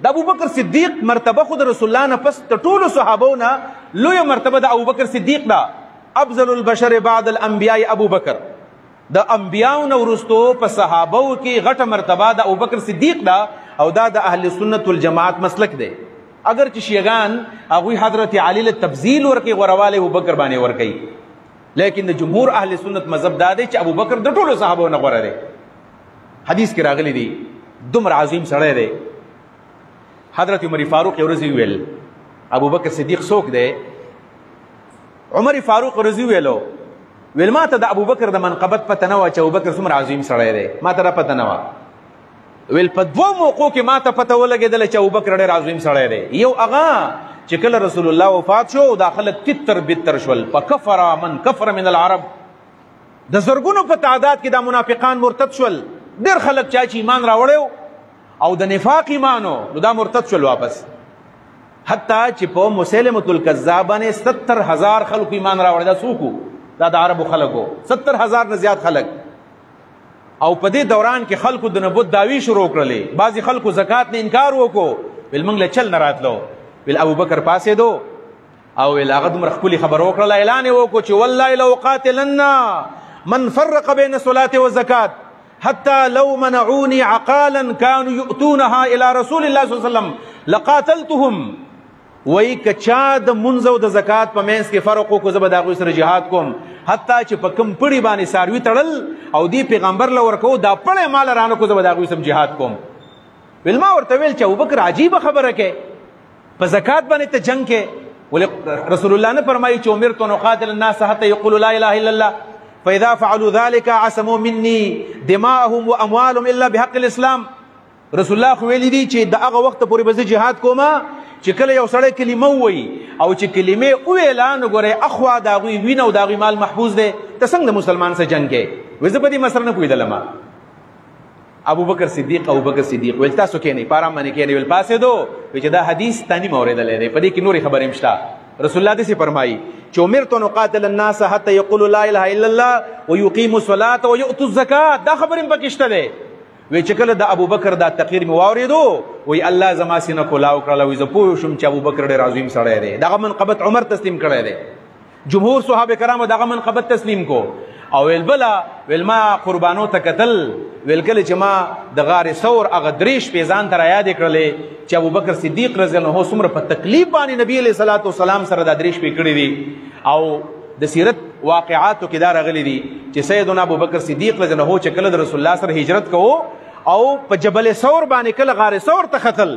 د ابوبکر صدیق مرتبه خو د رسول الله نه پس د ټولو صحابو نه لویه مرتبه د ابوبکر صدیق ده. افضل البشر بعد الانبیاء ابوبکر. د انبیاو نه وروستو په صحابو کې غټه مرتبه د ابوبکر صدیق ده او دا د اهل سنت والجماعت مسلک دی. اگر چې شیعان هغوی حضرت علی له تفضیل ورکوي غوروالی ابوبکر باندې ورکوي، لیکن د جمهور اهل سنت مذهب دا دی چې ابوبکر د ټولو صحابو نه غوره دی. حدیث کې راغلی دی دومره عظیم سړی دی. حضرت عمر فاروق یو ورځ ویل ابوبکر صدیق څوک دی؟ عمر فاروق ورځ ویلو ویل ما ته د ابوبکر د منقبت پته نه وه چې ابوبکر څومره عظیم سړی دی، ما ته دا پته نه وه. ویل په 2 موقعو کې ما ته پته ولګېدله چې ابوبکر ډېر عظیم سړی دی. یو هغه چې کله رسول الله وفات شو دا خلک تتر بتر شول. فکفر من کفر من العرب، د زرګونو په تعداد کې دا منافقان مرتد شول. ډېر خلک چا چې ایمان راوړی او د نفاق ایمانو نو دا مرتد شول واپس. حتی چې په مسیلمة الکذاب باندې 70,000 خلکو ایمان راوړی. دا څوک و؟ دا د عربو خلکو 70,000 نه زیات خلک. او په دې دوران کې خلکو د نبوت دعوی شروع کړلې. بعضې خلکو زکات نه انکار وکړو، ویل موږ له چل نه راتلو. ویل ابوبکر پاسېدو او ویل هغه دومره ښکلې خبره وکړله، اعلان یې وکړو چې والله لو قاتلنا من فرق بین الصلاة والزکات حتى لو منعوني عقالا كانوا يؤتونها الى رسول الله صلی الله علیه وسلم لقاتلتهم. وی که چا د منځ او د زکات په منځ کې فرق وکړو زه به د هغوی سره جهاد کوم. حتی چې په کوم پړي باندې څاروي تړل او دې پیغمبر له ورکوو دا پړی مال رانه کړو زه به د هغوی سره جهاد کوم. ویل ما ورته ویل چې ابوبکر عجیبه خبره کې په زکات باندې ته جنګ کې. ولې رسول الله نه فرمایي چې امرت ان اقاتل الناس حتى يقولوا لا اله الا الله فاذا فعلوا ذلك عصموا مني دماءهم واموالهم الا بحق الاسلام. رسول الله خو ویلي دي چې د هغه وخت پورې به زه جهاد کوم چې کله یو سړی کلمه ووایي او چې کلمې وویله نو ګورئ اخوا د هغوی وینه او د هغوی مال محفوظ دی. ته څنګه د مسلمان سره جنګ کوې؟ وایي زه په دې مسله نه پوهېدلم. ابوبکر صدیق ویل تاسو کښېنئ په ارام باندې کښېنئ. ویل پاڅېدو وایي چې دا حدیث تا نیم اورېدلی دی، په دې کې نورې خبرې هم شته. رسول الله داسې فرمایي چې امرت ان اقاتل الناس حتى يقولوا لا اله الا الله ويقيموا الصلاه ويؤتوا الزکات. دا خبرې هم پکې شته دی. وی چې کله د ابوبکر دا تقریر مې واورېدو وی الله زما سینه کولاو کړله. وی زه پوه شوم چې ابوبکر ډېر عظیم سړی دی. دغه منقبت عمر تسلیم کړی دی. جمهور صحابه کرامو دغه منقبت تسلیم کو. او ویل بله ویل ما قربانو ته کتل. ویل کله چې ما د غار ثور هغه 3 شپې ځان ته رایادې کړلې چې ابوبکر صدیق رضی الله عنه څومره په تکلیف باندې نبي علیه صلات وسلام سره دا 3 شپې کړې دي. او د سیرت واقعاتو کې دا راغلي دي چې سیدنا ابوبکر صدیق رضی الله عنه چې کله د رسول الله سره هجرت کوو او په جبل ثور باندې کله غار ثور ته ختل.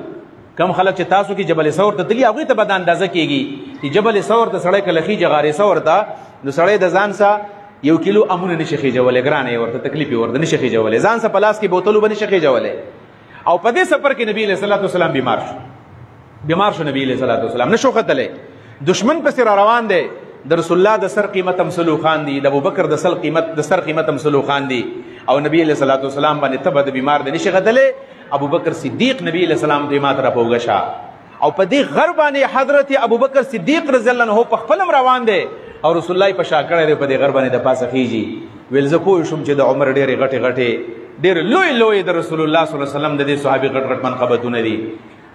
کم خلک چې تاسو کې جبل ثور ته تلي هغوی ته به د اندازه کېږي چې جبل ثور ته سړی کله خیږي غار ثور ته نو سړی د ځان سره 1 کیلو امونه نشي خېجولی، ګرانه یې ورته تکلیف یې ورته نشي خېجولی، ځان سره په لاس کې بوتلو به نشي خېجولی. او په دې سفر کې نبي علیه صلات وسلام بیمار شو. نبي علیه صلات وسلام نشو ختلی. دشمن پسې را روان دی. د رسول الله د سر قیمت هم سلو خان دی، د ابوبکر د سر قیمت هم سلو خان دی. او نبی علیہ الصلوۃ والسلام باندې تبه د بیمار د نشي غدلې. ابوبکر صدیق نبی علیہ السلام دې ماته را پوغشا او په دې غر باندې حضرت ابوبکر صدیق رضی الله عنه په خپل روان دی او رسول الله په شا کړی دی په دې غر باندې د پاسه خيږي. ویل زه پوه شوم چې د عمر ډېرې غټې ډېر لوی د رسول الله صلی الله علیه وسلم د دې صحابي غټ منقبتونه دي.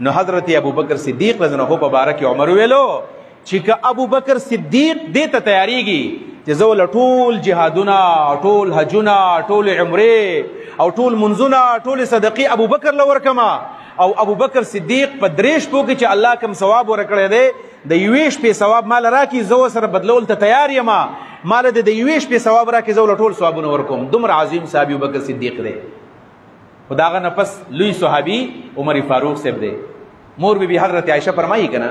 نو حضرت ابوبکر صدیق رضی الله عنه په باره کې عمر ویلو چې که ابوبکر صدیق دې ته تیاریږي چې زه ول ټول جهادونه ټول حجونه ټول عمره او ټول منځونه ټول صدقې ابوبکر لور کما او ابوبکر صدیق په 3 شپو کې چې الله کوم ثواب ورکړی دی د 1 شپې ثواب مال راکړي زه سره بدلول ته تیار یم. مال د 1 شپې ثواب راکړي زه ول ټول ثوابونه ورکوم. دومره عظیم صحابي ابوبکر صدیق دی. خداغه نفس لوی صحابي عمر فاروق صاحب دی. مور بی حضرت عائشہ فرمایي کنه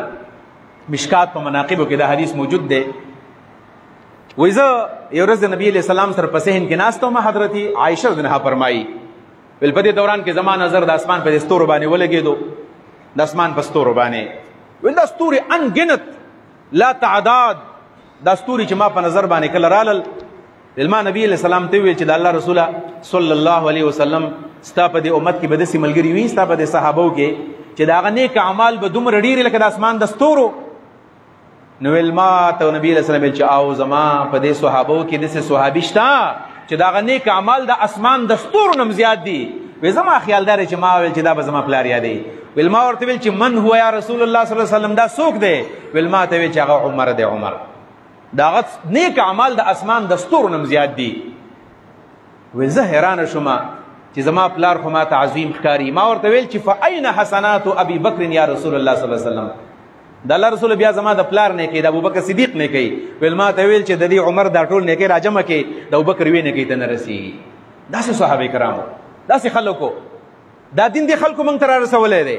مشکات په مناقبو کې دا حدیث موجود دی. وایي زه یو ورځ د نبي علیه السلام سره په صحن کې ناست وم. حضرت عایشه رضی الله عنها فرمایي ویل په دې دوران کې زما نظر د اسمان په ستورو باندې ولګېدو، د اسمان په ستورو باندې. ویل دا ستوري انګنت لا تعداد، دا ستوري چې ما په نظر باندې کله رالل. ویل ما نبي علیه السلام ته ویل چې د الله رسوله صلی الله علیه وسلم ستا په دې امت کې به داسې ملګري وي، ستا په دې صحابو کې چې د هغه نیک اعمال به دومره ډېرې لکه د اسمان د ستورو. نو ویل ما ته نبي علیه السلام ویل چې او زما په دې صحابو کې داسې صحابي شته چې د هغه نیک اعمال د اسمان د ستورو نه زیات دي. وی زما خیال دا چې ما ویل چې دا به زما پلار یادوي. ویل ما ورته ویل چې من هو یا رسول الله صلی الله علیه وسلم، دا څوک دی؟ ویل ما ته ویل چې هغه عمر دی. عمر دا هغه نیک اعمال د اسمان د ستورو نه زیات دي. ویل زه حیرانه شوم چې زما پلار خو ما ته عظیم ښکاري. ما ورته ویل چې فأین حسنات ابي بکر یا رسول الله صلی الله علیه وسلم، د الله رسول بیا زما د پلار نه کوي، د ابوبکر صدیق نه کوي. ویل ما ته ویل چې د دې عمر دا ټول نه کوي راجمه کوي، د ابوبکر وی نه کوي ته نه رسېږي. داسې صحابه کرامو، داسې خلکو دا دین دی خلکو موږ ته را رسولی دی.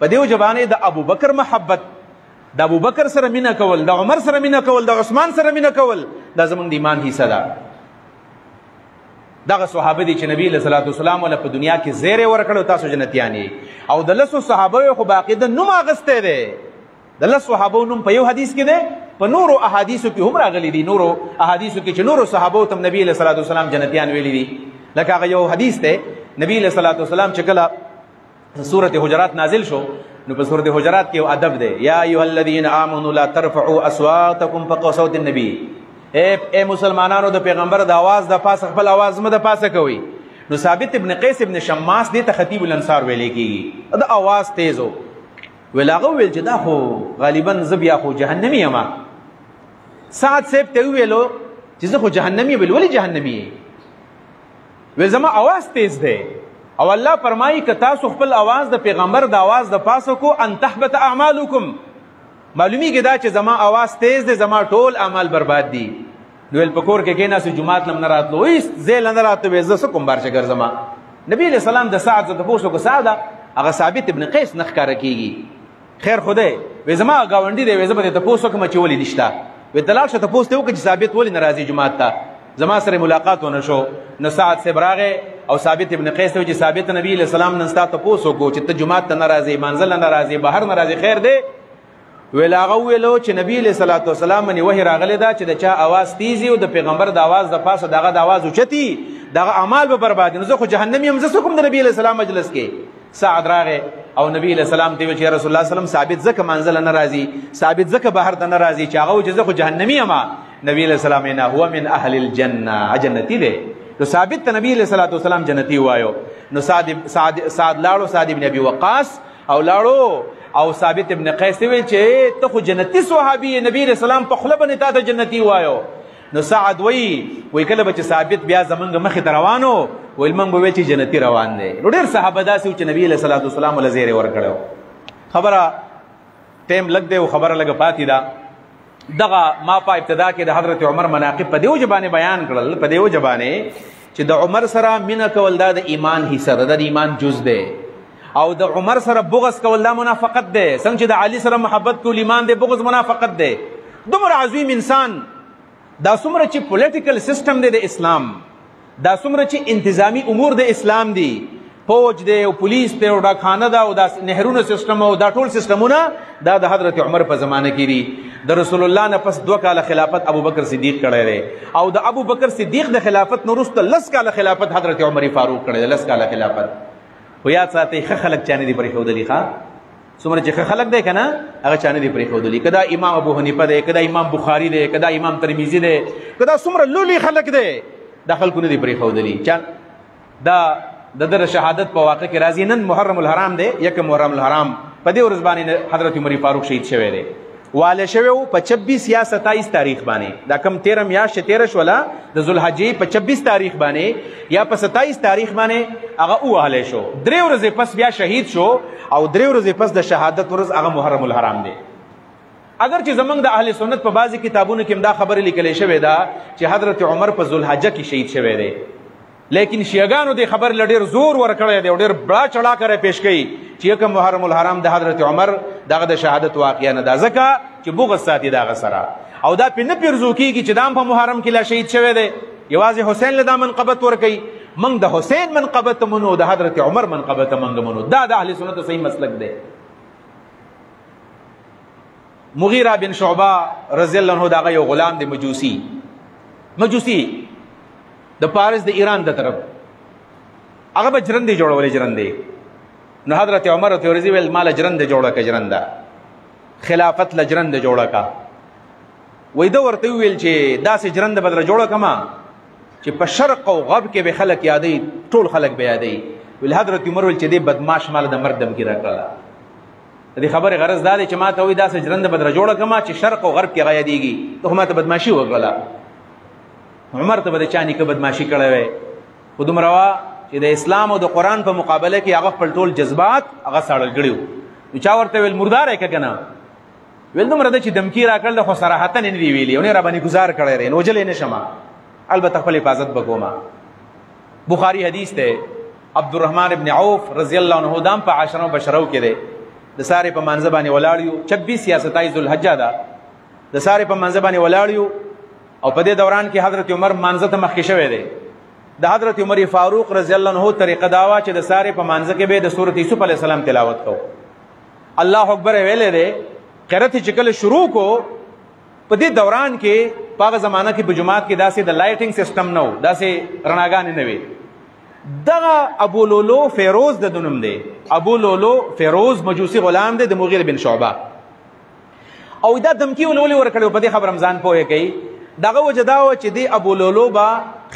په دې وجه باندې د ابوبکر محبت، د ابوبکر سره مینه کول، د عمر سره مینه کول، د عثمان سره مینه کول، دا زموږ د ایمان حصه ده. دغه صحابه دي چې نبی علیه الصلاة والسلام ولا په دنیا کې زیری ورکړو تاسو جنتیان یې. او د لسو صحابه خو باقاعده نوم اخیستی دی. د لسو صحابو نوم په یو حدیث کې دی، په نورو احادیثو کې هم راغلی دي. نورو احادیثو کې چې نورو صحابو ته نبی علیه الصلاة والسلام جنتیان ویلي دي. لکه هغه یو حدیث دی، نبی علیه الصلاة والسلام چې کله سورة حجرات نازل شو نو په سورة حجرات کې یو ادب دی، یا ایها الذین آمنوا لا ترفعوا اصواتکم فوق صوت النبی. اے مسلمانانو د پیغمبر د आवाज د پاسه خپل आवाज مده پاسه کوي. نو ثابت ابن قیس ابن شماس دی ته خطیب الانصار ویل کیږي، د आवाज تیز وو. ویل هغه ویل چې دا خو غالبا زه بیا خو جهنمی یم. سعد صاحب ته ویلو چې زه خو جهنمی یم. ولې جهنمی یې؟ ویل زما आवाज تیز دی. او الله فرمایي که تاسو خپل आवाज د پیغمبر د आवाज د پاسه کو ان تحبط اعمالکم، معلومیږي دا چې زما आवाज تیز دی، زما ټول اعمال برباد دي. نو ول پکور کې کېناسو جمعات لم نه راتلو، هیڅ زیل نه راتلو، زه څه کوم بار چې ګرځم. نبی علیہ السلام د سعد د پوسو کو سعد هغه ثابت ابن قیس نه ښکاره کیږي. خیر خدای وې زما گاونډي دی، وې زما ته پوسو کوم چې ولې نشته. وې دلال شته پوسټ وکړي چې ثابت ولې ناراضي جمعات ته، زما سره ملاقات ونه شو. نو سعد سے براغه او ثابت ابن قیس ته چې ثابت نبی علیہ السلام نن ستا ته پوسو کو چې ته جمعات ته ناراضي، منزل ناراضي، بهر ناراضي. خیر دی ویل هغه ویلو چې نبی علیہ الصلوۃ والسلام باندې وحی راغلی دا چې د چا आवाज تیزی او د پیغمبر د आवाज د پاسه دغه د आवाज اوچتی، دغه اعمال به برباد. نو زه خو جهنم یم، زه کوم د نبی علیہ السلام مجلس کې. سعد راغه او نبی علیہ السلام ته چې رسول الله صلی الله علیه وسلم ثابت زکه منزل ناراضي، ثابت زکه بهر د ناراضي، چې هغه چې زه خو جهنمی یم. نبی علیہ السلام نه هو من اهل الجنه، جنتی دی. نو ثابت ته نبی علیہ الصلوۃ والسلام جنتی وایو. نو سعد لاړو، سعد ابن ابي وقاص او لاړو او ثابت ابن قیس ویل چې ته خو جنتی صحابي، نبی علیہ السلام په خله باندې تا ته جنتی وایو. نو سعد وی کله به چې ثابت بیا زمونږ مخې ته روانو، ویل موږ به ویل چې جنتی روان دی. نو ډېر صحابه داسې و چې نبی علیہ الصلوۃ والسلام ول زیری ورکړو. خبره ټیم لګ دی او خبره لګ پاتې ده. دغه ما په ابتدا کې د حضرت عمر مناقب په دیو جبانه بیان کړل. په دیو جبانه چې د عمر سره مینه کول دا د ایمان حصہ ده، د ایمان جز ده. او د عمر سره بغض کول دا منافقت ده. څنګه چې د علي سره محبت کول ایمان ده، بغض منافقت ده. دومره عظیم انسان، دا څومره چې پولیټیکل سیستم دی د اسلام، دا څومره چې انتظامی امور د اسلام دي، فوج دی او پولیس دی او ډاکخانه ده او دا نهرونه سیستم او دا ټول سیستمونه دا د حضرت عمر په زمانه کې دي. د رسول الله نه پس 2 کاله خلافت ابوبکر صدیق کړی دی، او د ابوبکر صدیق د خلافت نه وروسته 10 کاله خلافت حضرت عمر فاروق کړی دی. 10 کاله خلافت. خو یاد ساتئ ښه خلک چانه دي پرېښودلي. ښه څومره چې ښه خلک دی که نه هغه چانه دي پرېښودلي. که دا امام ابو حنیفه دی، که دا امام بخاري دی، که دا امام ترمیزي دی، که دا څومره لولي خلک دی، دا خلکو نه دي پرېښودلي. دا د در شهادت په واقع کې راځي. نن محرم الحرام دی، 1 محرم الحرام. په دې ورځ باندې حضرت عمر فاروق شهید شوی دی. واله شوی و په 26 یا 27 تاریخ باندې. دا کم 13 میاشت 13 شوله د ذوالحجې په 26 تاریخ باندې یا په 27 تاریخ باندې هغه وواله شو. 3 ورځې پس بیا شهید شو او 3 ورځې پس د شهادت ورځ هغه محرم الحرام دی. اگر چې زمنګ د اهل سنت په بعضی کتابونو کې دا خبره لیکل شوې ده چې حضرت عمر په ذوالحجه کې شهید شوی دی، لیکن شیعاګانو دې خبر لډیر زور ورکړی دی او ډیر بڑا چڑا کرے پیش کړي چې 1 محرم الحرام د حضرت عمر دغه د شهادت واقعیا نه ده. ځکه چې چې بغض ساتي دغه سره او دا پې نه پیرزو کېږي چې دا په محرم کې لا شهید شوی دی یوازې حسین له دا منقبت ورکوي موږ د حسین منقبت منو د حضرت عمر منقبت موږ منو دا د اهل سنت صحیح مسلک دی مغیره بن شعبه رضی الله عنه دغه یو غلام دی مجوسی د پارس د ایران د طرف هغه به جرندې جوړولې جرندې نو حضرت عمر ته ورځي ویل مال جرندې جوړه که جرنده خلافت له جرندې جوړه کا وای دا ورته ویل چې داسې جرنده بدله جوړه کما چې په شرق او غرب کې به خلک یادوي ټول خلک به یادوي ویل حضرت عمر ویل چې دې بدماش مال د مرد دمکي راکړله د دې خبرې غرض دا دی چې ما ته وایي داسې جرنده بدله جوړه کما چې شرق او غرب کې هغه یادېږي ته خو ما ته بدماشي وکړله عمر ته به د چا نیکه بدماشي کړی وی خو دومره وه چې د اسلام او د قرآن په مقابله کې هغه خپل ټول جذبات هغه ساړل کړي وو نو چا ورته ویل مردار یې که که نه ویل دومره ده چې دمکي راکړل خو صراحتا نه دي ویلي او نه راباندې ګزار کړی دی نو وجلی نه شمه البته خپل حفاظت به کومه بخاري حدیث دی عبدالرحمن ابن عوف رضی الله عنه دام په عشره بشرو کې دی د سارې په منځه باندې ولاړ یو 26 یا 27 ذوالحجه ده د سارې په منځه باندې ولاړ یو او په دې دوران کې حضرت عمر منځه ته مخکې شوی دی د حضرت عمر فاروق رضی الله عنه طریقه دا وه چې د سارې په منځه کې به د سورت یوسف علیه السلام تلاوت کو الله اکبر ویلی دی قرت چې کله شروع کو په دې دوران کې په هغه زمانه کې په جومات کې داسې د لایټینګ سیسټم نه و داسې رڼاګانې نه وې دغه ابو لولو فیروز د نوم دی ابو لولو فیروز مجوسی غلام دی د مغیره بن شعبه او دا دمکی ولولې ورکړی په دې خبر رمضان پوهې کوي دغه وجه دا وه چې دې ابو لولو به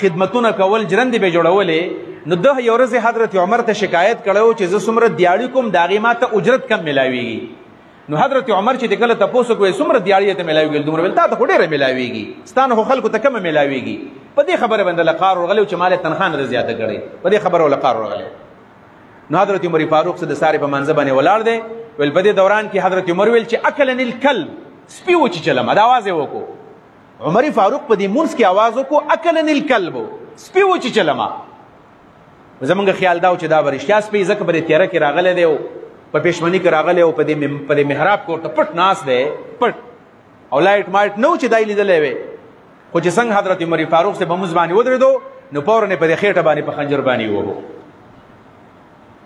خدمتونه کول جرندې به جوړولې نو ده یو ورځ حضرت عمر ته شکایت کړی چې زه څومره دیاړي کوم د هغې ما ته اجرت کم میلاویږي نو حضرت عمر چې د کله تپوس وکړی څومره دیاړي ته میلاویږي دومره ویل تا ته خو ډېره میلاویږي ستا نه خو خلکو ته کمه میلاویږي په دې خبره باندې له قار ورغلی چې ما له تنخوا نه ده زیاته کړې په دې خبره له قار ورغلی نو حضرت عمر فاروق څه د سارې په منځه باندې ولاړ دی ویل په دې دوران کې حضرت عمر ویل چې اکلني الکلب سپي وچیچلم دا اواز یې وکړو عمر فاروق په دې مونځ کې اواز وکړو اکلني الکلب سپي وچیچلم زمونږ خیال دا و چې دا به رښتیا سپي ځکه په دې تیاره کې راغلی دی په پېشمني کې راغلی او په دې محراب کې ورته پټ ناست دی پټ او لایټ مایټ نه و چې دا یې لیدلی وی خو چې څنګه حضرت عمر فاروق صاحب په مونځ باندې ودرېدو نو فورا یې په دې خېټه باندې په خنجر باندې ووهو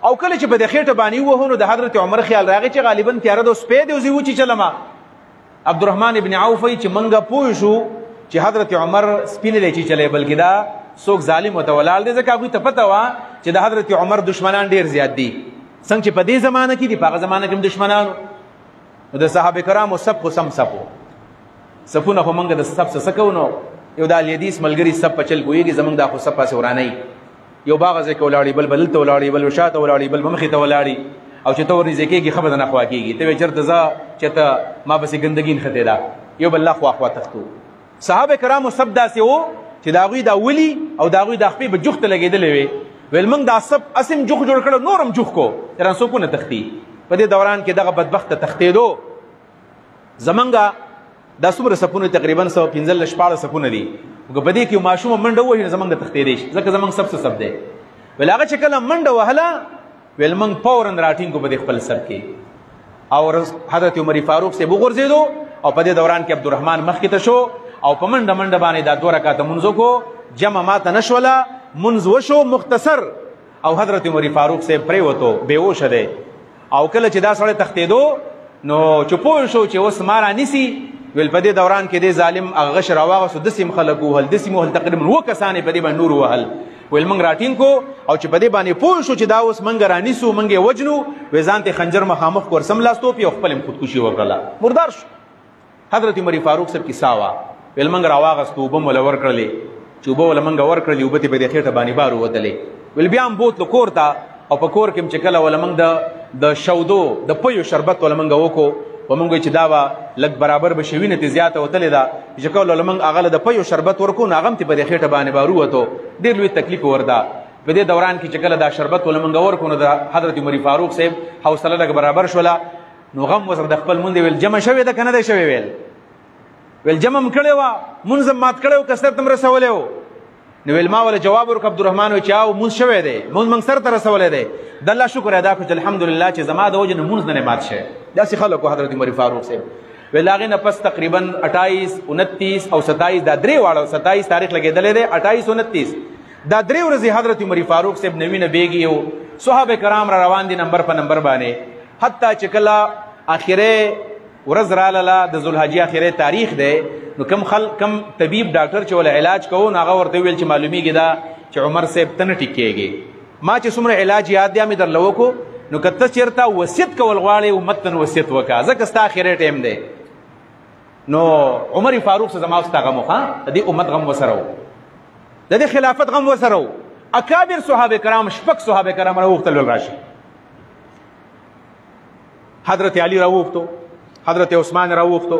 او کله چې په دې خېټه باندې ووهو نو د حضرت عمر خیال راغی چې غالبا تیاره ده سپی دی او زه وچیچلمه عبدالرحمن ابن عوف وایي چې موږ پوه شو چې حضرت عمر سپي نه دی چیچلی بلکې دا څوک ظالم ورته ولاړ دی ځکه هغوی ته پته وه چې د حضرت عمر دشمنان ډېر زیات دي څنګه چې په دې زمانه کې دي په هغه زمانه کې هم دشمنانو نو د صحابه کرامو سب خو سم سپو سپونه خو موږ د سب څه کوو نو یو د الحدیث ملګري سب په چل پوهېږي زموږ دا خو سب پاسې ورانوي یو باغه ځای کې ولاړي بل دلته ولاړي بل شاته ولاړي بل مخې ته ولاړي او چې ته ورنږدې کېږي ښه به درنه خوا کېږي ته وایې چېرته ځه چې ته ما پسې ګندګي نښتې ده یو بل له خوا تښتو صحابه کرامو سب داسې و چې د هغوی دا ولي او د هغوی دا خپې به جوخ ته لګېدلې وې ویل موږ دا سب اسم جوخ جوړ کړو نور هم جوخ کو تران څوک ونه تښتي په دې دوران کې دغه بدبخته تښتېدو زمونږ دا څومره سپونه تقریبا 115 سپونه دي په دې کې ماشومه منډه ووهي نو زمونږ تښتېدی شي ځکه زمونږ سب دی ویل هغه چې کله منډه وهله ویل موږ فورا راټینګو په دې خپل سب کې او حضرت عمر فاروق صاحب وغورځېدو او په دې دوران کې عبدالرحمن مخکې ته شو او په منډه باندې دا 2 رکعاته مونځ وکړو جمع ماته نه شوله منځ وشو مختصر او حضرت عمر فاروق صاحب پرېوتو بېهوشه دی او کله چې دا سړی تښتېدو نو چې پوه شو چې اوس ما رانیسي ویل په دې دوران کې دې ظالم هغه غش راواغستو داسې م خلک ووهل داسې م وهل تقریبا 2 کسانې په دې باندې نور ووهل ویل موږ راټینګ کو او چې په دې باندې پوه شو چې دا اوس موږ رانیسو موږ یې وجنو وی ځان ته خنجر مخامخ کړ سملاستوپ یې خپل هم خودکشي وکړله مردار شو حضرت عمر فاروق صاحب کیسه وه ویل موږ راواغستو اوبه م وله ورکړلې چې اوبه وله موږ ورکړلې اوبه ته په دې خېټه باندې بار ووتلې ویل بیا هم بوتلو کور ته او په کور کې هم چې کله وله موږ د شودو د پیو شربت وله موږ وکړو په موږ چې دا به لږ برابر به شوي نه تې زیاته وتلې ده چې کله وله موږ هغه له د پیو شربت ورکړو نو هغه هم تې په دې خېټه باندې بار ووتو ډېر لوی تکلیف ورده په دې دوران کې چې کله دا شربت وله موږ ورکړو نو د حضرت عمر فاروق صاحب حوصله لږ برابر شوله نو غم ورسره د خپل مونږ ویل جمع شوې ده که نه دی شوې ویل جمع م کړې وه مونځ م مات کړی و که سر ته م رسولی و نو ویل ما وله جواب ورکړ عبدالرحمن وایي چې او مونځ شوی دی مونځ موږ سر ته رسولی دی د الله شکر ادا کړو چې الحمدلله چې زما د وجې نه مونځ نه دی مات شوی داسې خلک و حضرت عمر فاروق صاحب ویل هغې نه پس تقریبا 28 29 او 27 دا درې واړه 27 تاریخ لګېدلی دی 28 29 دا درې ورځې حضرت عمر فاروق صاحب نوینه بیږي او صحابه کرام را روان دي نمبر په نمبر باندې حتی چې کله اخره ورځ رالاله د ذوالحجې اخره تاریخ دی نو کم طبیب ډاکټر چې ول علاج کوو نو هغه ورته ویل چې معلومیږي دا چې عمر صاحب ته نه ټیکېږي ما چې څومره علاج یاد دی مې درله وکړو نو که ته چېرته وصیت کول غواړې امت ته وصیت وکړه ځکه ستا اخره ټایم دی نو عمر فاروق سره زما ستا غم وخه د دې امت غم وسره و د دې خلافت غم وسره و اکابر صحابه کرام شپږ صحابه کرام راوغتل راشي حضرت علی راوغتو حضرت عثمان راوغتو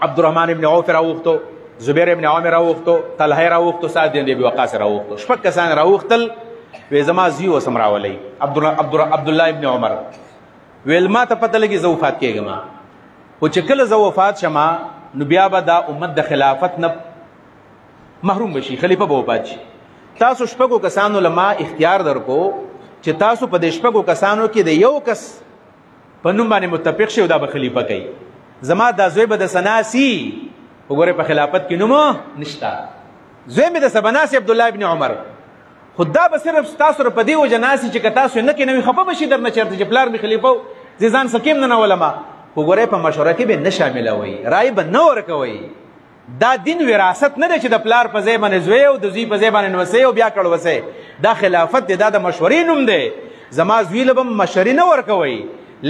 عبدالرحمن ابن عوف راوغتو زبیر ابن عامر راوغتو طلحه راوغتو سعد بن ابي وقاص راوغتو شپږ کسان راوغتل وې زما زیو سم راولي عبدالله ابن عمر ویل ما ته پته لګي زه وفات کېږم خو چې کله زه وفات شمه نو بیا به دا امت د خلافت نه محروم بشي خلیفه به وفات شي تاسو شپږو کسانو له ما اختیار درکو چې تاسو په دې شپږو کسانو کې د یو کس په نوم باندې متفق شي او دا به خلیفه کوي زما دا زوی به د سناسي وګوره په خلافت کې نوم نشته زوی مې د سبناسي عبدالله ابن عمر خدا به صرف تاسو په دې وجه ناسي چې که تاسو نه کې نوي خفه بشي درنه چېرته چې پلار مې خلیفه زه ځان سکیم نه نولمه وګوره په مشوره کې به نه شاملوئ رای به نه ورکوئ دا دین وراثت نه دی چې د پلار په ځای باندې زوی او د زوی په ځای باندې نوسی او بیا کړ وسی دا خلافت دی دا د مشورې نوم دی زما زوی له به مشورې نه ورکوئ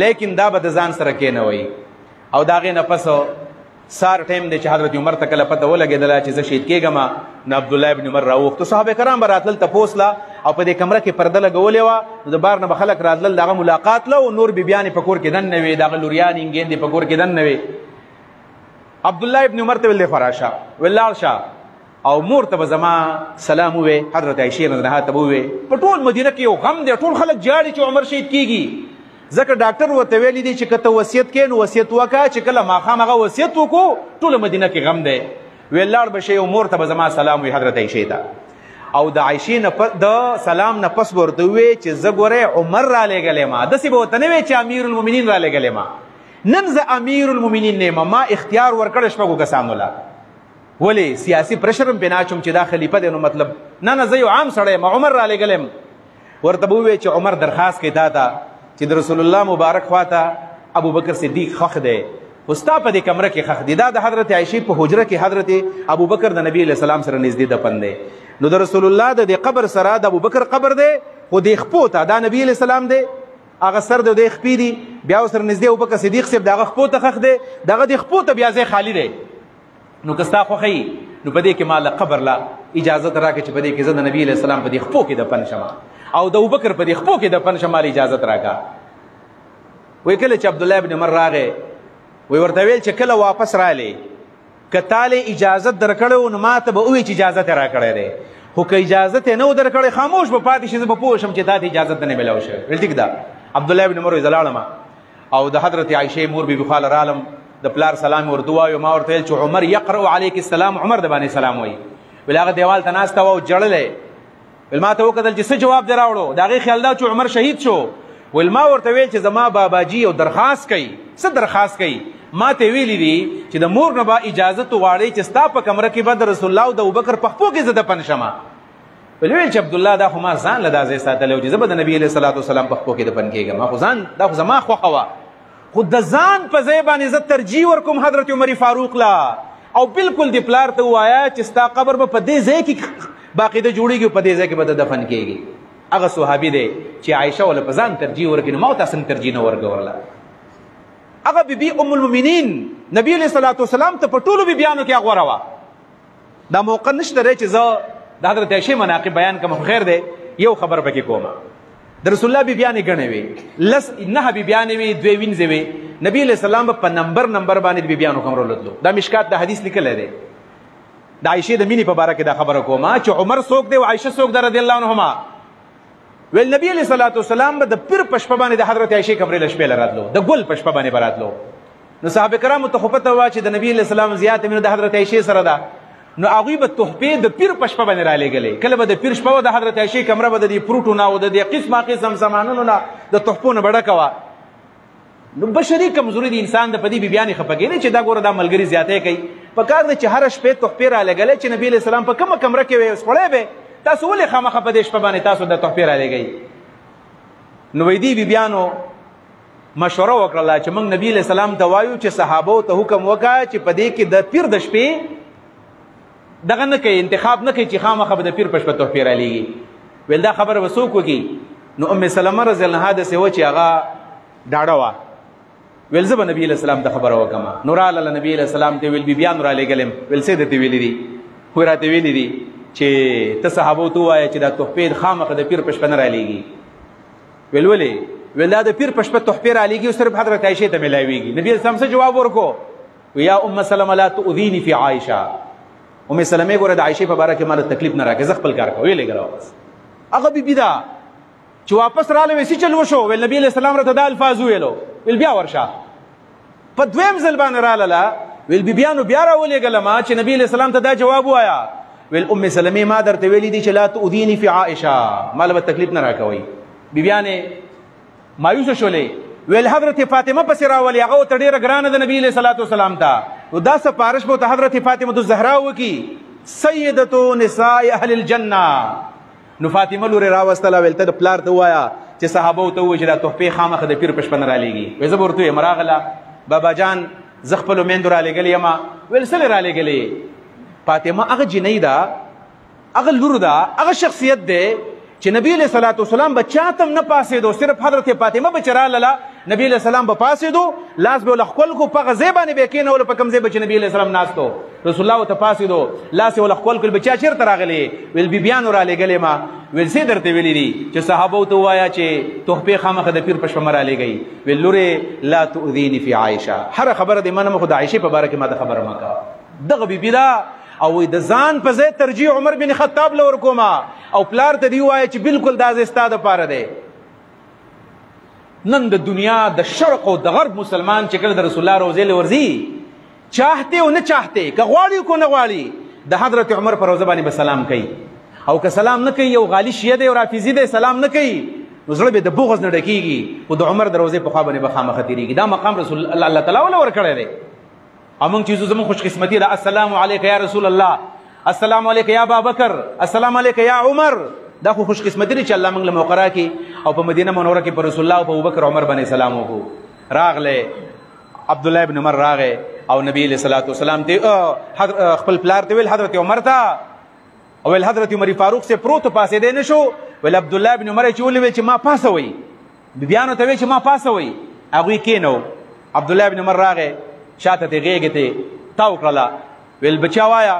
لیکن دا به د ځان سره کېنوئ او د هغې نه پس سار ټایم دی چې حضرت عمر ته کله پته ولګېدله چې زه شهید کېږم نو عبدالله ابن عمر راوغتو صحابه کرام به راتلل تپوس له او په دې کمره کې پرده لګولې وه نو د بار نه به خلک راتلل د هغه ملاقات له او نور بیبیانې په کور کې دننه وې د هغه لوریانې انګېندې په کور کې دننه وې عبدالله ابن عمر ته ویل دی خورا شه ویل لاړ شه او مور ته به زما سلام ووې حضرت عایشې رضی الله عنها ته به ووې په ټول مدینه کې یو غم دی ټول خلک جاړي چې عمر شهید کېږي ځکه ډاکټر ورته ویلی دی چې که ته وصیت کې نو وصیت وکړه چې کله ماښام هغه وصیت وکړو ټوله مدینه کې غم دی ویل لاړ به شي او مور ته به زما سلام وي حضرت عایشې ته او د عایشې د سلام نه پس به ورته ووې چې زه ګورې عمر رالیږلی ما داسې به ورته نه وې چې امیر المؤمنین رالیږلی ما نن زه امیر المؤمنین نه ما اختیار ورکړی شپږو کسانو له ولې سیاسي پرشر هم پې ناچوم چې دا خلیفه دی نو مطلب نه زه یو عام سړی یم عمر رالیږلی یم ورته به ووې چې عمر درخواست کوي تا ته چې د رسول الله مبارک خواته ابو بکر صدیق خخ دی خو ستا په دې کمره کې خخ دی دا د حضرت عایشې په حجره کې حضرت ابو بکر د نبي علیه السلام سره نږدې دفن دی نو د رسول الله د دې قبر سره د ابو بکر قبر دی خو دې خپو ته دا نبي علیه السلام دی هغه سر د دې خپې دي بیا ورسره نږدې ابو بکر صدیق صاحب د هغه خپو ته خخ دی دغه دې خپو ته بیا ځای خالي دی نو که ستا خوښوي نو په دې کې ما له قبر له اجازت راکړه چې په دې کې زه د نبي علیه السلام په دې خپو کې دفن شمه او د ابوبکر په دې خپو کې دفن شم مال اجازت راکړه وایي کله چې عبدالله ابن عمر راغی وایي ورته ویل چې کله واپس رالی که تاله اجازت درکړی نو ما ته به ووایي چې اجازت یې راکړی دی خو که اجازت یې نه و درکړی خاموش به پاتې شي زه به پوه شم چې تا ته اجازت نه میلاو شوی ویل ټیک ده عبدالله ابن عمر وایي زه لاړم او د حضرت عایشې مور بیبي خاله رالم د پلار سلام ورته ووایو ما ورته ویل چې عمر یقرأ علیک السلام عمر د باندې سلام وایي ویل هغه دیوال ته ناسته وه او ژړلی ویل ما ته وکتل چې څه جواب دې راوړو د هغې خیال دا چې عمر شهید شو ویل ما ورته ویل چې زما باباجي یو درخواست کوي څه درخواست کوي ما ته ویلي دي چې د مور نه به اجازت وغواړئ چې ستا په کمره کې به د رسول الله او د ابوبکر په خپو کې زه دفن شمه ویل چې عبدالله دا خو ما ځان له دا ځای ساتلی و چې زه به د نبي علیه صلات وسلام په خپو کې دفن کېږم ما خو ځان دا خو زما خوښه وه خو د ځان په ځای باندې زه ترجیح ورکوم حضرت عمر فاروق له او بالکل دې پلار ته ووایه چې ستا قبر به په دې ځای کې باقاعده جوړېږي په دې ځای کې به د دفن کېږي هغه صحابي دی چې عایشه وله په ځان ترجیح ورکړي نو ما ورته هسې ترجیح نه ورکوله هغه بیبي ام المؤمنین نبي علیه صلات وسلام ته په ټولو بیبیانو کې هغه غوره وه دا موقع نشته دی چې زه د حضرت عایشې مناقب بیان کوم خیر دی یو خبر پکې کومه د رسول الله بیبیانې ګڼې وې 9 بیبیانې وې 2 وینځې وې نبي علیه السلام په نمبر باندې د بیبیانو کمرو لتلو دا مشکات د حدیث لیکلی دی د عایشې د مینې په باره کې دا خبره کومه چې عمر څوک دی او عایشه څوک ده رضی الله عنهما ویل نبی علیه صلات وسلام به د پیر په شپه باندې د حضرت عایشې کمرې له شپې له راتلو د ګل په شپه باندې به راتلو نو صحابه کرامو ته خو پته وه چې د نبي علیه السلام زیاته مینه د حضرت عایشې سره ده نو هغوی به تحفې د پیر په شپه باندې رالیږلې کله به د پیر شپه وه د حضرت عایشې کمره به د دې فروټو نه او د دې قسمه قسم سامانونو نه د تحفو نه به ډکه وه نو بشري کمزوري د انسان د پدی بیان خپګی نه چې دا ګوره دا ملګری زیاته کوي په کار د چې هر شپه تحفه را لګلې چې نبی له سلام په کومه کمره کې وي وسړې به تاسو ولې خامخه په دې شپه باندې تاسو د تحفه را لګی نو وې دی بیانو مشوره وکړه چې موږ نبی له سلام ته وایو چې صحابه ته حکم وکړه چې په دې کې د پیر د شپې دغه نه کوي انتخاب نه کوي چې خامخه به د پیر په شپه تحفه را لګي ول دا خبره وسوک وکي نو ام سلمہ رضی الله عنها د سوي چې هغه ډاډه وا ویل زه به نبی له سلام ته خبره وکم نور الله نبی له سلام ته ویل بیان را لګلم ویل سید ته ویل دي خو راته ویل دي چې ته صحابه ته وایې چې دا تحفه خامخه د پیر په شپه نه را لګي ویل ولې ویل دا د پیر په شپه تحفه را لګي او صرف حضرت عائشه ته ملاويږي نبی اسلام څه جواب ورکو یا ام سلمہ لا تؤذيني في عائشه ام سلمہ ګوره د عائشه په باره کې مال تکلیف نه راکې ز خپل کار کوي لګراو بس هغه بي دا چې واپس رااله وسی چل وشو ول نبی له سلام رته د الفاظ ویلو ول بیا ورشه په دویم ځل باندې رااله ول بیانو بیا راولېګل ما چې نبی له سلام ته دا جواب وایا ول ام سلمہ ما درته ویلې دي چې لا تؤذيني في عائشه مال به تکلیف نه راکوي بیانه مایوس شولې ویل حضرت فاطمه پس راولې هغه ته ډیره ګرانه د نبی له صلوات والسلام ته او دا سپارښت به حضرت فاطمه الزهرا وکي سیدۃ نساء اهل الجنه نو فاطمه لوري راوستله ویل ته د پلار ته وایا چې صحابه ته وایي چې دا تحفه خامخه د پیر په شپه نه را لېږي وایي زه به ورته وایم راغله بابا جان زه خپلو میندو را لېږلې یم ویل څه را لېږلې فاطمه هغه جنۍ ده هغه لور ده هغه شخصیت دی چې نبی علیہ الصلوۃ والسلام به چاتم نه پاسېدو صرف حضرت فاطمه به چراله نبی علیہ السلام به پاسېدو لاس به لخل کو په غزه باندې به کېنول په کوم ځای به چې نبی علیہ السلام ناستو رسول الله ته پاسېدو لاس ول خپل کول بچا چیرته راغلی ویل بیان را لګلې ما ویل سي درته ویلي دي چې صحابه ته وایا چې تحفه خامخه د پیر په شپه را لګي ویل لوري لا تؤذيني في عائشه هر خبره د منه خو د عائشه په باره کې ما د خبره ما کا دغه بي دا او د ځان په ځای ترجیح عمر بن خطاب لور کوما او پلار ته دی وای چې بالکل دا زستاده پاره دی نن د دنیا د شرق او د غرب مسلمان چې کله د رسول الله روزه لورځي چاهته او نه چاهته که غواړي کو نه غواړي د حضرت عمر پر روزه باندې به سلام کوي او که سلام نه کوي یو غالي شیعه دی او رافضي دی سلام نه کوي نو زړه به د بغض نه ډکیږي او د عمر د روزه په خوا باندې به خامخ تیریږي دا مقام رسول الله تعالی ور کړی دی امون چیزو زمون خوش قسمتی دا السلام علیک یا رسول الله السلام علیک یا ابا بکر السلام علیک یا عمر دا خو خوش قسمتی دی چې الله موږ له موقرا کې او په مدینه منوره کې پر رسول الله او په ابوبکر عمر باندې سلام وکړو راغله عبد الله ابن عمر راغه او نبی علیہ الصلوۃ والسلام ته خپل پلار ته ویل حضرت عمر ته او ویل حضرت عمر فاروق سے پروت پاسې دی نشو ویل عبد الله ابن عمر چې ولې چې ما پاسوي بیان ته وی چې ما پاسوي هغه کینو عبد الله ابن عمر راغه شاته ته غېږه ته تاو کړه ویل بچا وایا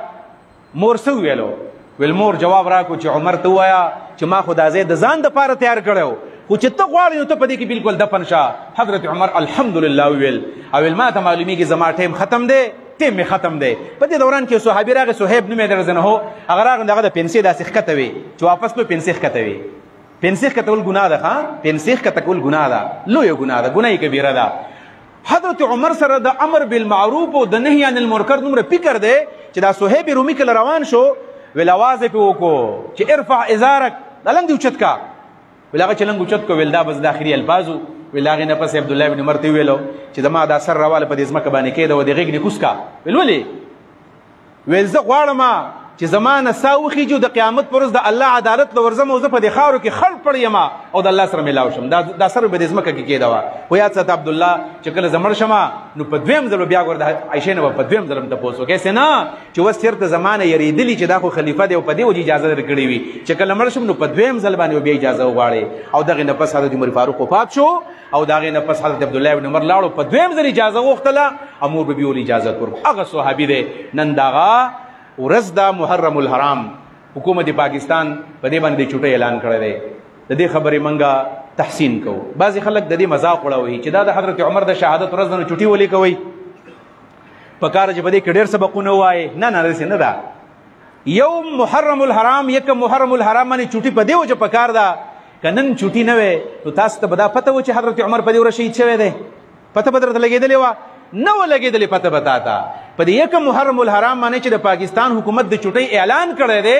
مور سو ویلو ویل مور جواب راکو چې عمر ته وایا چې ما خدا زید ځان د پاره تیار کړو خو چې ته غواړې نو ته په دې کې بالکل دفن شه حضرت عمر الحمدلله ویل او ویل ما ته معلومیږي زما ټیم ختم دی ټیم ختم دی په دې دوران کې صحابي راغی صہیب نوم یې درځنه هو هغه راغی دغه د پنسي داسې ښکته وي چې واپس په پنسي ښکته وي پنسي ښکتول ګناه ده ها پنسي ښکتول ګناه ده لویه ګناه ده ګناه کبیره ده حضرت عمر سره د امر بالمعروف او د نهي عن المنکر نومره فکر دی چې دا صہیب رومي کله روان شو ویل आवाज په وکړو چې ارفع ازارک لنګ دی اوچت کا ویل هغه چې لنګ اوچت کو ویل دا بس د اخري الفاظو ویل هغه نه پس عبد الله ابن عمر ته ویلو چې زما دا سر راواله په دې ځمکه باندې کېده و د غېږ نه کوسکا ویل ولې ویل زه غواړم چې زمانه ساوخیجو د قیامت پر ورځ د الله عدالت لورزم او زه په دې خاورو کې خړ پړ یم او د الله سره ملاو شم دا سر به دې ځمکه کې کېده و و یاد سات عبد الله چې کله زمړ شمه نو په دویم ځل بیا ګور د عائشه نه په دویم ځل ته پوسو کې سينه چې وس چیرته زمانه یریدلی چې دا خو خلیفہ دی او په دې وجه اجازه درکړې وي چې کله مړ شم نو په دویم ځل باندې بیا اجازه وغواړي او دغه نه پس حضرت عمر فاروق وفات شو او دغه نه پس حضرت عبد الله ابن عمر لاړو په دویم ځل اجازه وغوښتله امور به بيول اجازه ورکړ هغه صحابي دی نن دغه ورځ دا محرم الحرام حکومت پاکستان په دې باندې چټي اعلان کړی دی د دې خبرې منګه تحسین کو بعضی خلک د دې مذاق وړوي چې دا د حضرت عمر د شهادت ورځ نه چټي ولي کوي په کار چې په دې کې ډېر سبقونه وایي نه نه نه دا یوم محرم الحرام یک محرم الحرام باندې چټي په دې وجه په کار دا کنن چټي نه وي نو تاسو ته بدا پته و چې حضرت عمر په دې ورځ شهید شوی دی پته بدرته لګېدلې و نو لګېدلې پته بتاتا په دې یک محرم الحرام باندې چې د پاکستان حکومت د چټي اعلان کړی دی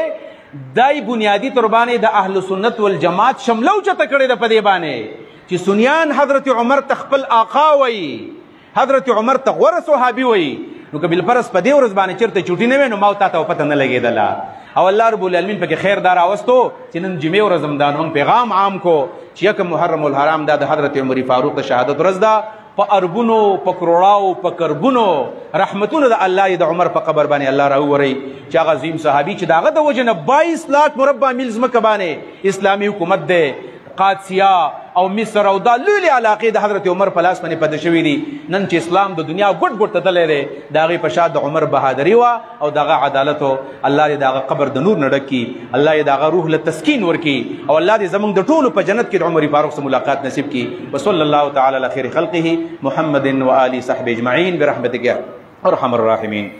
دای بنیادی تر باندې د اهل سنت والجماعت شملو چته کړی د په دې باندې چې سنیان حضرت عمر تخپل آقا وي، حضرت عمر ته غوره صحابي وي، نو که بالفرض په دې ورځ باندې چېرته چوټي نه وی نو ما تا ته پته نه لګېدله. او الله رب العالمین پکې خیر دا راوستو چې نن جمعې ورځ هم دا موږ پیغام عام کو چې یکم محرم الحرام دا د حضرت عمر فاروق د شهادت ورځ ده. په اربونو په کروڑاو په کربونو رحمتونه د الله د عمر په قبر باندې الله راووري چې هغه عظیم صحابي چې داغه د وجه نه 22 لاکھ مربع میل ځمکه باندې اسلامي حکومت ده، قادسیه او مصر او دا لوی علاقې د حضرت عمر په لاس باندې پد شوي دي. نن چې اسلام د دنیا ګډ ګډ ته تللی دی د هغې په شا د عمر بهادري وه او د هغه عدالت و. الله دې د هغه قبر د نور نه ډک کړي، الله دې د هغه روح له تسکین ورکړي او الله دې زموږ د ټولو په جنت کې د عمر فاروق سره ملاقات نصیب کړي. وصلی الله تعالی علی خیر خلقه محمد و آله صحبه اجمعین برحمتک یا ارحم الراحمین.